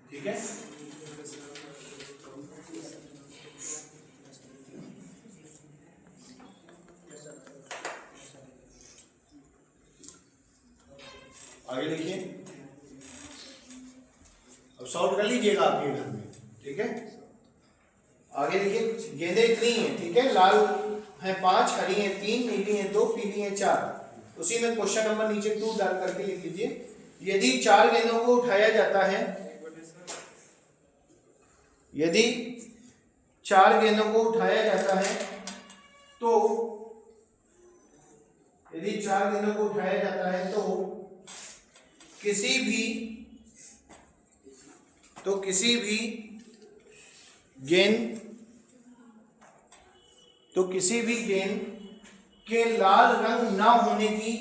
ठीक है, आगे लिखिए। अब सॉल्व कर लीजिएगा आपके घर में, ठीक है। आगे लिखिए, गेंदें इतनी हैं, ठीक है, लाल है 5, हरी है 3, नीली है 2, पीली है 4। उसी में क्वेश्चन नंबर नीचे 2 डाल करके लिख लीजिए। यदि 4 गेंदों को उठाया जाता है, यदि 4 गेंदों को उठाया जाता है तो किसी भी गेंद के लाल रंग ना होने की,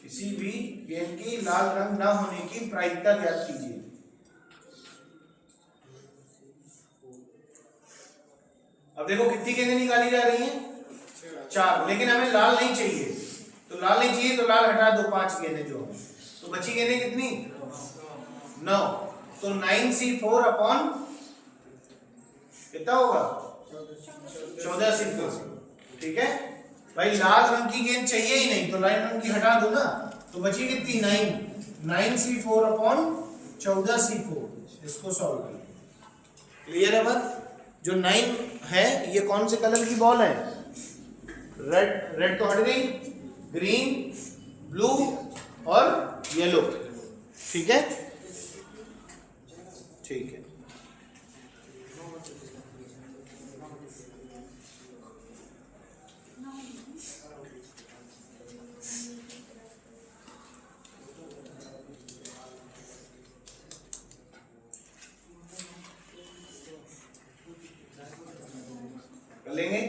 किसी भी गेंद के लाल रंग ना होने की प्रायिकता ज्ञात कीजिए। अब देखो कितनी गेंदें निकाली जा रही हैं? 4, लेकिन हमें लाल नहीं चाहिए, तो लाल हटा दो 5 गेंदें जो है, तो बची गेंदें कितनी? 9। तो 9c4 अपॉन कितना होगा? 14c4। ठीक है भाई, लाल रंग की गेंद चाहिए ही नहीं, तो लाल रंग की हटा दो ना, तो बची कितनी? 9c4 upon 14c4। इसको सॉल्व करें। क्लियर है बात? जो 9 है ये कौन से कलर की बॉल है? रेड तो हट गई, ग्रीन, ब्लू और येलो। ठीक है, ठीक है। कर लेंगे।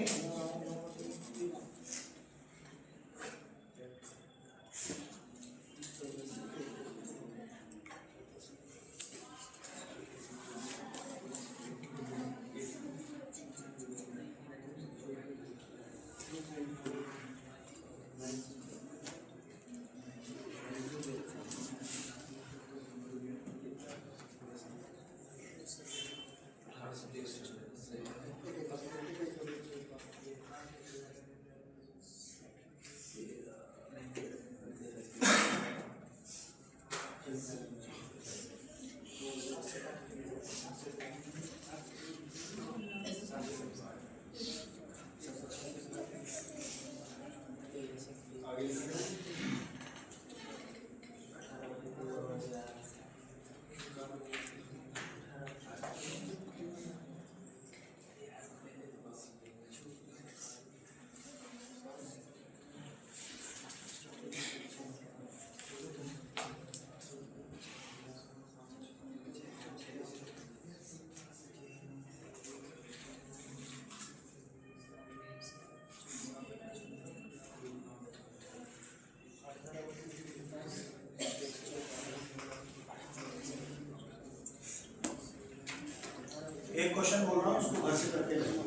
एक क्वेश्चन बोल रहा हूँ, उसको घर से करके देखो।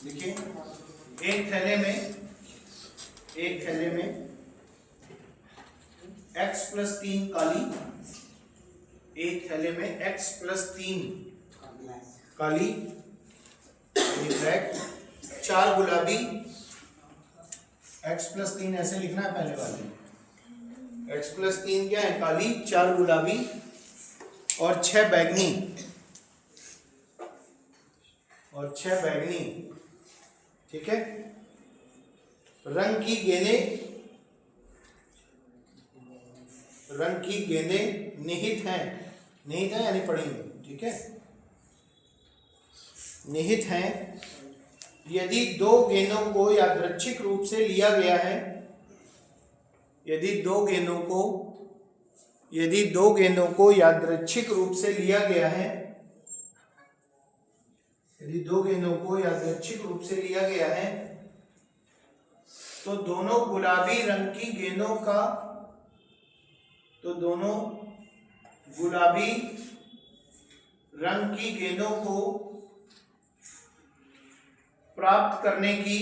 देखिए, एक थैले में x + 3 काली, एक थैले में x + 3 काली, ब्लैक, 4 गुलाबी, x + 3 ऐसे लिखना है पहले वाले, x + 3 क्या है? काली, 4 गुलाबी और 6 बैगनी, ठीक है। रंग की गेंदें निहित हैं यानी पड़ेंगे, ठीक है, निहित हैं। यदि दो गेंदों को यादृच्छिक रूप से लिया गया है, यदि दो गेंदों को यादृच्छिक रूप से लिया गया है, यदि दो गेंदों को यादृच्छिक रूप से लिया गया है, तो दोनों गुलाबी रंग की गेंदों को प्राप्त करने की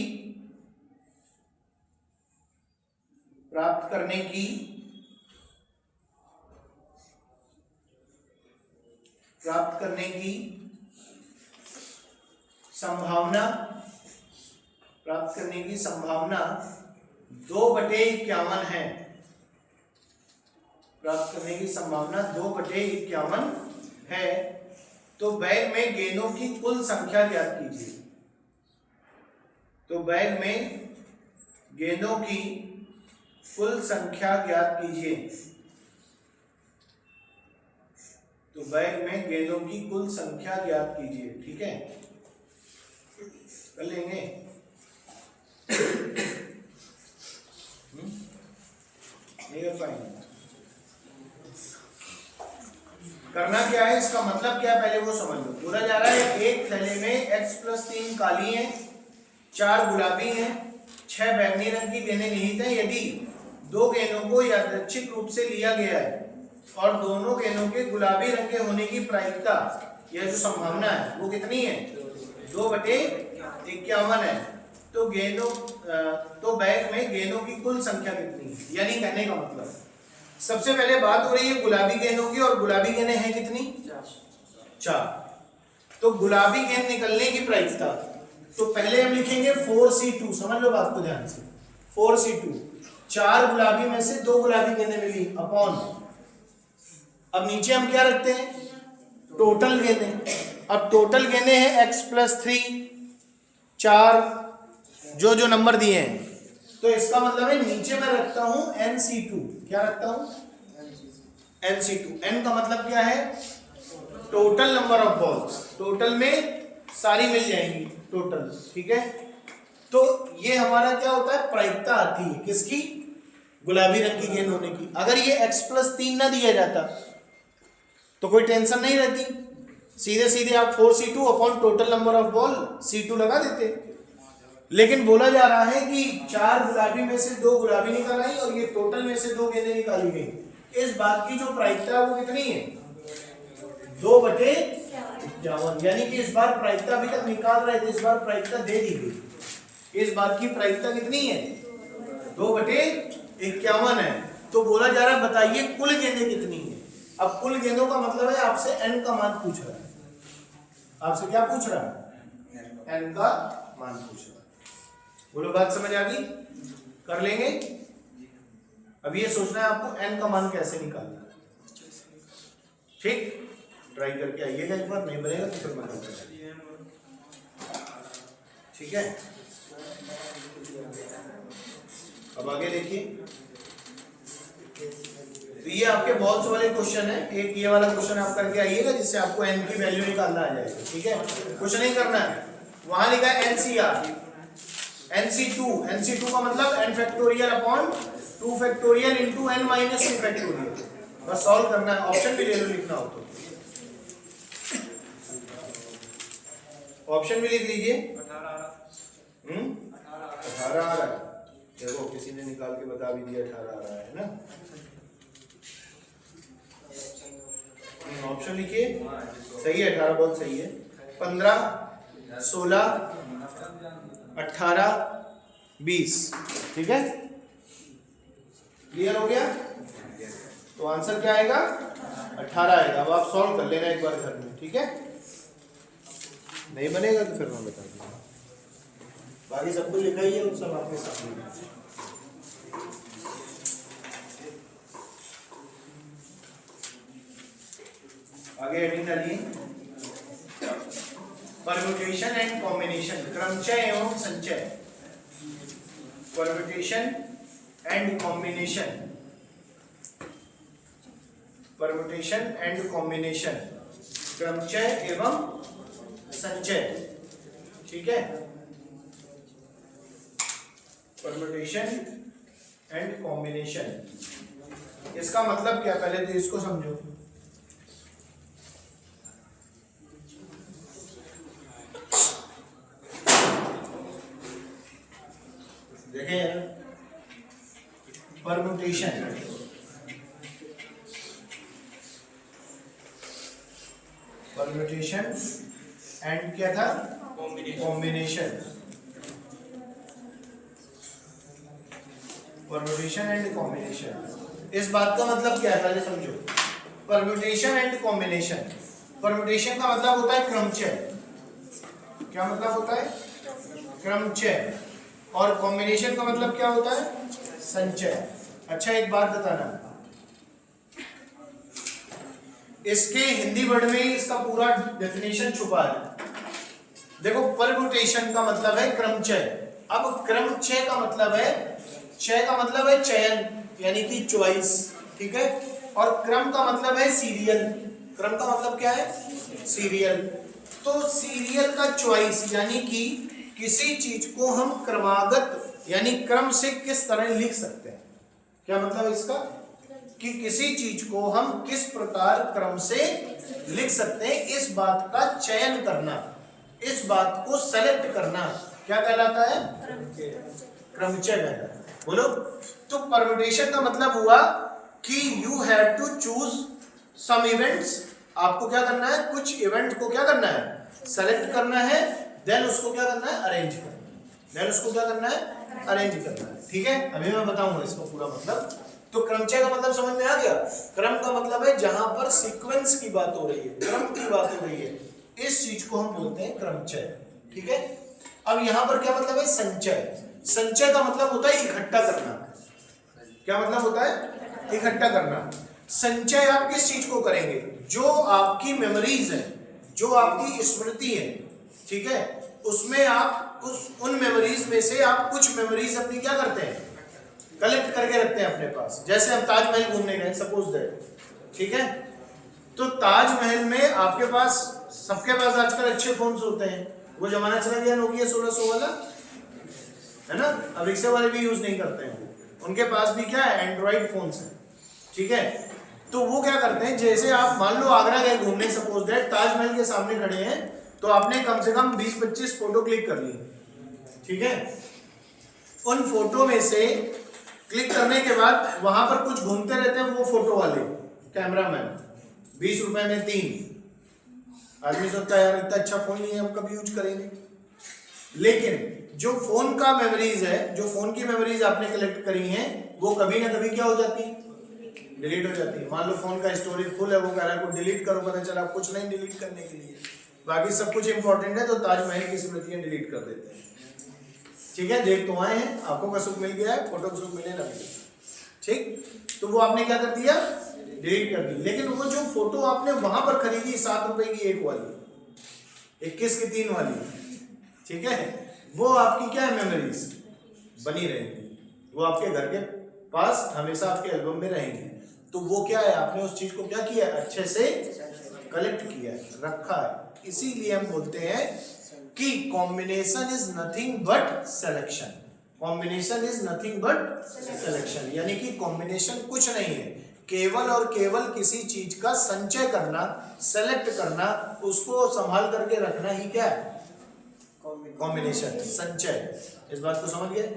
संभावना 2/51 है। प्राप्त करने की संभावना 2/51 है। तो बैग में गेंदों की कुल संख्या ज्ञात कीजिए। तो बैग में गेंदों की कुल संख्या ज्ञात कीजिए। तो बैग में गेंदों की कुल संख्या ज्ञात कीजिए, ठीक है, कर लेंगे। नहीं कर पाएंगे। करना क्या है, इसका मतलब क्या है पहले वो समझ लो। बोला जा रहा है एक थैले में x + 3 काली है, 4 गुलाबी है, 6 बैंगनी रंग की गेंदें निहित है। यदि दो गेंदों को यादृच्छिक रूप से लिया गया है और दोनों गेंदों के गुलाबी रंग के होने की प्रायिकता, यह जो संभावना है वो कितनी है? 2/51 है। तो बैग में गेंदों की कुल संख्या कितनी है? यानी कहने का मतलब, सबसे पहले बात हो रही है गुलाबी गेंदों की, और गुलाबी गेंदें हैं कितनी? 4। तो गुलाबी गेंद निकलने की प्रायिकता, तो पहले हम लिखेंगे 4C2। समझ लो बात को ध्यान से। 4C2, 4 गुलाबी में से 2 गुलाबी गेंदें मिली अपॉन अब नीचे हम क्या रखते हैं, टोटल गेंदे। अब टोटल गेंदे हैं x+3 4 जो जो नंबर दिए हैं, तो इसका मतलब है नीचे मैं रखता हूं NC2। क्या रखता हूं, NC2। n का मतलब क्या है, total number of balls, total में सारी मिल जाएंगी टोटल, ठीक है। तो ये हमारा क्या होता है, प्रायिकता आती है किसकी, गुलाबी रंग की गेंद होने की। अगर ये x+3 ना दिया जाता तो कोई टेंशन नहीं रहती, सीधे सीधे आप 4C2 upon total number of ball C2 लगा देते। लेकिन बोला जा रहा है कि 4 गुलाबी में से 2 गुलाबी निकल आई और ये टोटल में से 2 गेंदें निकाली गई। इस बात की जो प्रायिकता है वो कितनी है, 2/51। यानी कि इस बार प्रायिकता अभी तक निकाल रहे थे, इस बार प्रायिकता दे दी गई। इस बात की प्रायिकता कितनी है, 2/51 है। तो बोला जा रहा है बताइए कुल गेंदें कितनी है। अब कुल गेंदों का मतलब है आपसे n का मान पूछ रहा है, आपसे क्या पूछ रहा है, n का मान पूछ रहा है। बोलो बात समझ आ गई, कर लेंगे। अब ये सोचना है आपको n का मान कैसे निकालना है, ठीक। ट्राई करके आइएगा एक बार, नहीं बनेगा तो फिर मैं बताऊंगा, ठीक है। अब आगे देखिए, तो ये आपके बॉल्स वाले क्वेश्चन है। एक ये वाला क्वेश्चन आप करके आइएगा जिससे आपको n की वैल्यू निकालना आ जाएगा, ठीक है। कुछ नहीं करना है, वहां लिखा है NCR NC2 का मतलब n factorial upon 2 factorial into n minus 2 factorial. बस सॉल्व करना है, ऑप्शन भी ले लो लिखना हो तो, ऑप्शन भी लिख लीजिए। 18 आ रहा है, देखो किसी ने निकाल के बता भी दिया 18 आ रहा है ना। ऑप्शन लिखिए, सही है, 18 बहुत सही है। 15 16 18 20, ठीक है, क्लियर हो गया। तो आंसर क्या आएगा, 18 आएगा। अब आप सॉल्व कर लेना एक बार घर में, ठीक है। नहीं बनेगा तो फिर मैं बता दूंगा, बाकी सब कुछ लिखा ही है, सब आपके सामने। आगे हेडिंग डालिए, परम्यूटेशन एंड कॉम्बिनेशन, क्रमचय एवं संचय। Permutation and combination, permutation and combination, क्रमचय एवं संचय, ठीक है। परम्यूटेशन एंड कॉम्बिनेशन, इसका मतलब क्या, पहले तो इसको समझो। देखें, परम्यूटेशन, परम्यूटेशन एंड क्या था, कॉम्बिनेशन। परम्यूटेशन एंड कॉम्बिनेशन, इस बात का मतलब क्या है पहले समझो। परम्यूटेशन एंड कॉम्बिनेशन, परम्यूटेशन का मतलब होता है क्रमचय। क्या मतलब होता है, क्रमचय। और कॉम्बिनेशन का मतलब क्या होता है, संचय। अच्छा एक बात बताना, इसके हिंदी वर्ड में ही इसका पूरा डेफिनेशन छुपा है। देखो, परम्यूटेशन का मतलब है क्रमचय। अब क्रमचय का मतलब है, चय का मतलब है चयन यानी कि चॉइस, ठीक है। और क्रम का मतलब है सीरियल, क्रम का मतलब क्या है, सीरियल। तो सीरियल का चॉइस यानी कि किसी चीज को हम क्रमागत यानी क्रम से किस तरह लिख सकते हैं। क्या मतलब इसका, कि किसी चीज को हम किस प्रकार क्रम से लिख सकते हैं, इस बात का चयन करना, इस बात को सेलेक्ट करना क्या कहलाता है, क्रमचय कहलाता है। बोलो, तो परम्यूटेशन का मतलब हुआ कि you have to choose some events, आपको क्या करना है, कुछ इवेंट को क्या करना है, सेलेक्ट करना है, देन उसको क्या करना है, अरेंज करना है, देन उसको क्या करना है, अरेंज करना है, ठीक है। अभी मैं बताऊंगा इसका पूरा मतलब। तो क्रमचय का मतलब समझ में आ गया। क्रम का मतलब है जहां पर सीक्वेंस की बात हो रही है, क्रम की बात हो रही है, इस चीज को हम बोलते हैं क्रमचय, ठीक है। अब यहां पर क्या मतलब है, संचय। संचय का मतलब होता है इकट्ठा करना। क्या मतलब होता है, इकट्ठा करना। संचय आप किस चीज को करेंगे? जो आपकी मेमोरीज है, जो आपकी स्मृति है, ठीक है, उसमें आप उन मेमोरीज में से आप कुछ मेमोरीज अपनी क्या करते हैं, कलेक्ट करके रखते हैं अपने पास। जैसे हम ताजमहल घूमने गए सपोज दैट, ठीक है, तो ताजमहल में आपके पास, सबके पास आजकल अच्छे फोन्स होते हैं, वो जमाना चला गया नोकिया 1600 वाला, है ना, अब रिक्शे वाले भी यूज नहीं करते हैं, उनके पास भी क्या है, एंड्रॉइड फोन्स है, ठीक है। तो वो क्या करते हैं, जैसे आप मान लो आगरा गए घूमने सपोज दैट, ताजमहल के सामने खड़े हैं, तो आपने कम से कम 20-25 फोटो क्लिक कर ली, ठीक है। उन फोटो में से क्लिक करने के बाद वहां पर कुछ घूमते रहते हैं वो फोटो वाले कैमरामैन, 20 रुपए में 3। आदमी सोचता है यार इतना अच्छा फोन नहीं है, हम कभी यूज करेंगे। लेकिन जो फोन का मेमोरीज है, जो फोन की मेमोरीज आपने कलेक्ट करी हैं, वो कभी ना कभी क्या हो जाती है, डिलीट हो जाती है। मान लो फोन का स्टोरेज फुल है, वो कह रहा है को डिलीट करो, पता चला कुछ नहीं डिलीट करने के लिए, बाकी सब कुछ इंपॉर्टेंट है, तो ताजमहल की स्मृतियां डिलीट कर देते हैं, ठीक है। देख तो आए हैं, आंखों का सुख मिल गया है, फोटो का सुख मिले ना मिले, ठीक, तो वो आपने क्या कर दिया, डिलीट कर दी। लेकिन वो जो फोटो आपने वहां पर खरीदी 7 रुपए की एक वाली, 21 की 3 वाली, ठीक है, वो आपकी क्या है, मेमोरीज बनी रहेंगी, वो आपके घर के पास हमेशा आपके एल्बम में रहेंगे। तो वो क्या है, आपने उस चीज को क्या किया, अच्छे से कलेक्ट किया है, रखा है। इसीलिए हम बोलते हैं कि combination is nothing but selection. Combination is nothing but selection, यानी कि कॉम्बिनेशन कुछ नहीं है, केवल और केवल किसी चीज का संचय करना, सेलेक्ट करना, उसको संभाल करके रखना ही क्या है, कॉम्बिनेशन, संचय। इस बात को समझ गए?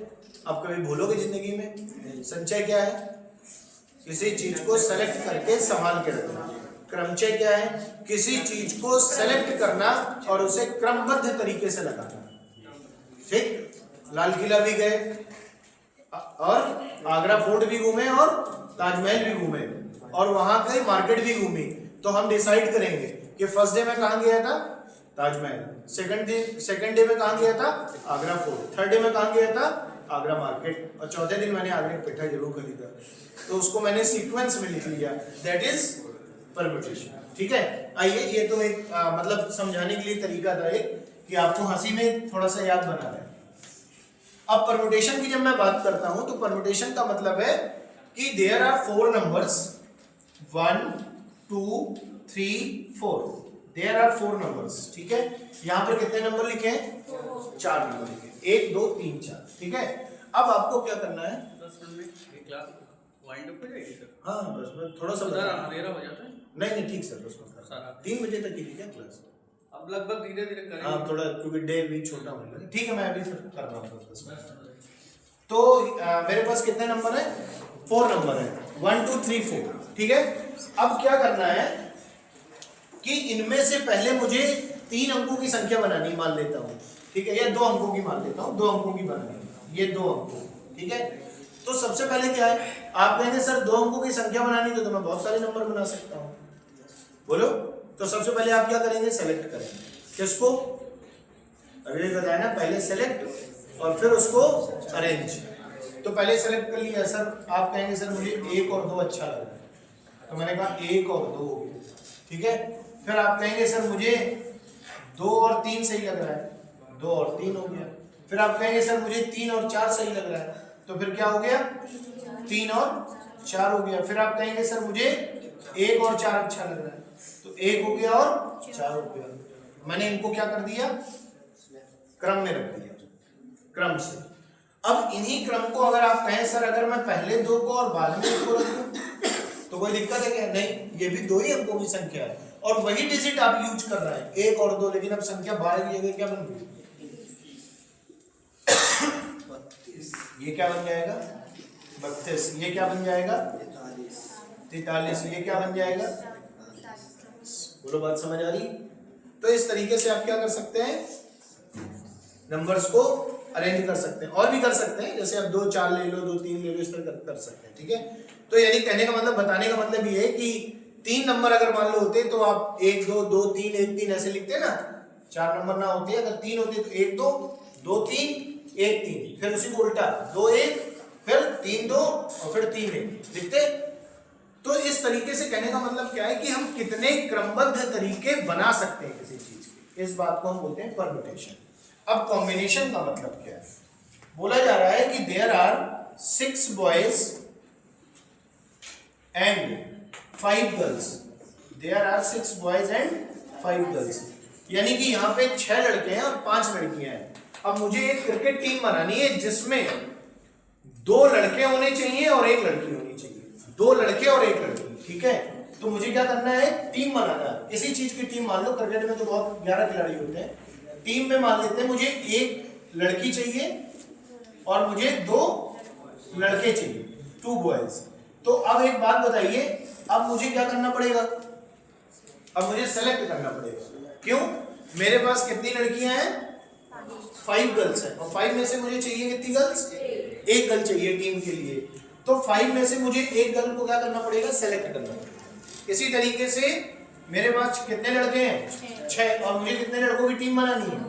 अब कभी भूलोगे जिंदगी में? संचय क्या है, किसी चीज को सेलेक्ट करके संभाल के रखना। क्रमचय क्या है, किसी चीज को सेलेक्ट करना और उसे क्रमबद्ध तरीके से लगाना, ठीक। लाल किला भी गए और आगरा फोर्ट भी घूमे और ताजमहल भी घूमे और वहां कई मार्केट भी घूमी, तो हम डिसाइड करेंगे कि फर्स्ट डे में कहाँ गया था, ताजमहल, सेकंड डे में कहाँ गया था, आगरा फोर्ट, थर्ड डे में कहाँ गया था, आगरा मार्केट, और चौथे दिन मैंने आगरा पेठा जरूर खरीदा, तो उसको मैंने सीक्वेंस में लिख लिया, दैट इज परम्यूटेशन, ठीक है। आइए, ये तो एक मतलब समझाने के लिए तरीका था एक, कि आपको हंसी में थोड़ा सा याद बना रहे। अब परम्यूटेशन की जब मैं बात करता हूं, तो परम्यूटेशन का मतलब है कि there are 4 numbers, 1 2 3 4, there are 4 numbers, ठीक है। यहाँ पर कितने नंबर लिखे हैं, 4 नंबर लिखे, 1 2 3 4, ठीक है। अब आपको क्या करना है,
10 मिनट में ये क्लास वाइंड अप हो जाएगी सर?
हाँ बस मैं थोड़ा सा
अंधेरा हो जाता है।
नहीं ठीक सर, बस मैं 3 बजे तक की थी क्या क्लास?
अब लगभग धीरे धीरे करेंगे।
हाँ थोड़ा, क्योंकि डे भी छोटा हो गया, ठीक है, मैं अभी सर कर रहा हूँ 10 मिनट। तो मेरे पास कितने नंबर है, 4 नंबर है, 1 2 3 4, ठीक है। अब क्या करना है कि इनमें से पहले मुझे 3 अंकों की संख्या बनानी मान लेता हूँ, ठीक है, या 2 अंकों की मान लेता हूँ, 2 अंकों की बनानी, ये 2 अंकों, ठीक है। तो सबसे पहले क्या है, आप कहेंगे सर 2 अंकों की संख्या बनानी तो मैं बहुत सारे नंबर बना सकता हूँ, बोलो। तो सबसे पहले आप क्या करेंगे, सेलेक्ट करेंगे, किसको, अभी बताया ना, पहले सेलेक्ट और फिर उसको अरेंज। तो पहले सेलेक्ट कर लिया सर, आप कहेंगे सर मुझे 1 और 2 अच्छा लग रहा है, तो मैंने कहा 1 और 2 हो गया, ठीक है। फिर आप कहेंगे सर मुझे 2 और 3 सही लग रहा है, 2 और 3 हो गया। फिर आप कहेंगे सर मुझे 3 और 4 सही लग रहा है, तो फिर क्या हो गया, 3 और 4 हो गया। फिर आप कहेंगे सर मुझे 1 और 4 अच्छा लग रहा है, तो 1 हो गया और 4 हो गया। मैंने इनको क्या कर दिया, क्रम में रख दिया, क्रम से। अब इन्हीं क्रम को अगर आप कहें सर अगर मैं पहले 2 को और बाद में 1 को रखूं तो कोई दिक्कत है क्या? नहीं, ये भी 2 ही अंकों की संख्या है और वही डिजिट आप यूज कर रहे हैं, 1 और 2, लेकिन अब संख्या बाहर की जगह क्या बन गई, ये क्या बन जाएगा, 32, ये क्या बन जाएगा, 43, ये क्या बन जाएगा, बोलो बात समझ आ रही? तो इस तरीके से आप क्या कर सकते हैं, नंबर्स को अरेंज कर सकते हैं, और भी कर सकते हैं, जैसे आप 2 4 ले लो, 2 3 ले लो, इस तरह कर सकते हैं, ठीक है। तो यानी कहने का मतलब, बताने का मतलब ये है कि 3 नंबर अगर मान लो होते तो आप 1 2 2 3 1 3 ऐसे लिखते ना, 4 नंबर ना होते, अगर 3 होते तो 1 2 2 3 1 3, फिर उसी को उल्टा 2 1 फिर 3 2 और फिर 3 1 लिखते। तो इस इस तरीके से कहने का मतलब क्या है कि हम कितने क्रमबद्ध तरीके बना सकते हैं किसी चीज के, इस बात को हम बोलते हैं परम्यूटेशन। अब कॉम्बिनेशन का मतलब क्या है? बोला जा रहा है कि there are 6 boys and 5 girls. There are 6 boys and 5 girls, यानी कि यहाँ पे 6 लड़के हैं और 5 लड़कियां हैं। अब मुझे एक क्रिकेट टीम बनानी है जिसमें 2 लड़के होने चाहिए और 1 लड़की होनी चाहिए। 2 लड़के और 1 लड़की, ठीक है। तो मुझे क्या करना है? टीम बनाना है। किसी चीज की टीम मान लो, क्रिकेट में तो बहुत 11 खिलाड़ी होते हैं। टीम में मान लेते हैं मुझे 1 लड़की चाहिए और मुझे 2 लड़के चाहिए, 2 बॉयज। तो अब एक बात बताइए, अब मुझे क्या करना पड़ेगा? अब मुझे सेलेक्ट करना पड़ेगा। क्यों? मेरे पास कितनी लड़कियां हैं? 5 गर्ल्स हैं, और 5 में से मुझे चाहिए कितनी गर्ल्स? 1 गर्ल चाहिए टीम के लिए। तो 5 में से मुझे 1 गर्ल को क्या करना पड़ेगा? सेलेक्ट करना पड़ेगा। इसी तरीके से मेरे पास कितने लड़के हैं? 6, और मुझे कितने लड़कों की टीम बनानी है?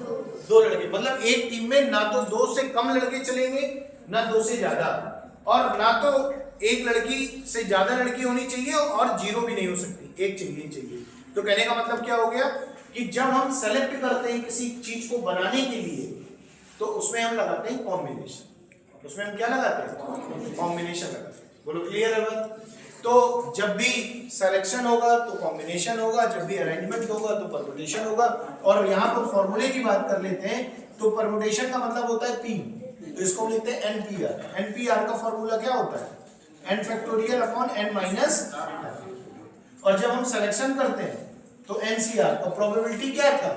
2 लड़के। मतलब एक टीम में ना तो 2 से कम लड़के चलेंगे, ना 2 से ज्यादा, और ना तो 1 लड़की से ज्यादा लड़की होनी चाहिए और 0 भी नहीं हो सकती, 1 चाहिए। तो कहने का मतलब क्या हो गया कि जब हम सेलेक्ट करते हैं किसी चीज को बनाने के लिए, तो उसमें हम लगाते हैं कॉम्बिनेशन। उसमें हम क्या लगाते हैं? कॉम्बिनेशन लगाते हैं। बोलो क्लियर है बात? तो जब भी सिलेक्शन होगा तो कॉम्बिनेशन होगा, जब भी अरेंजमेंट होगा तो परम्यूटेशन होगा। और यहाँ पर फॉर्मूले की बात कर लेते हैं, तो परम्यूटेशन का मतलब होता है 3, तो इसको लिखते हैं NPR। NPR का फॉर्मूला क्या होता है? n factorial upon n minus. और जब हम सिलेक्शन करते हैं तो NCR, और प्रोबेबिलिटी क्या था?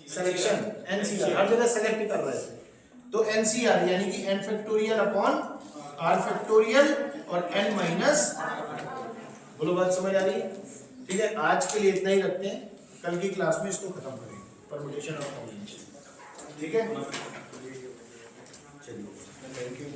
सिलेक्शन, NCR, हर जगह सेलेक्ट कर रहे थे, तो NCR यानी कि n factorial upon r factorial और n माइनस। बोलो बात समझ आ रही है? ठीक है, आज के लिए इतना ही रखते हैं, कल की क्लास में इसको खत्म करेंगे, परम्यूटेशन और कॉम्बिनेशन। ठीक है, चलिए, थैंक यू।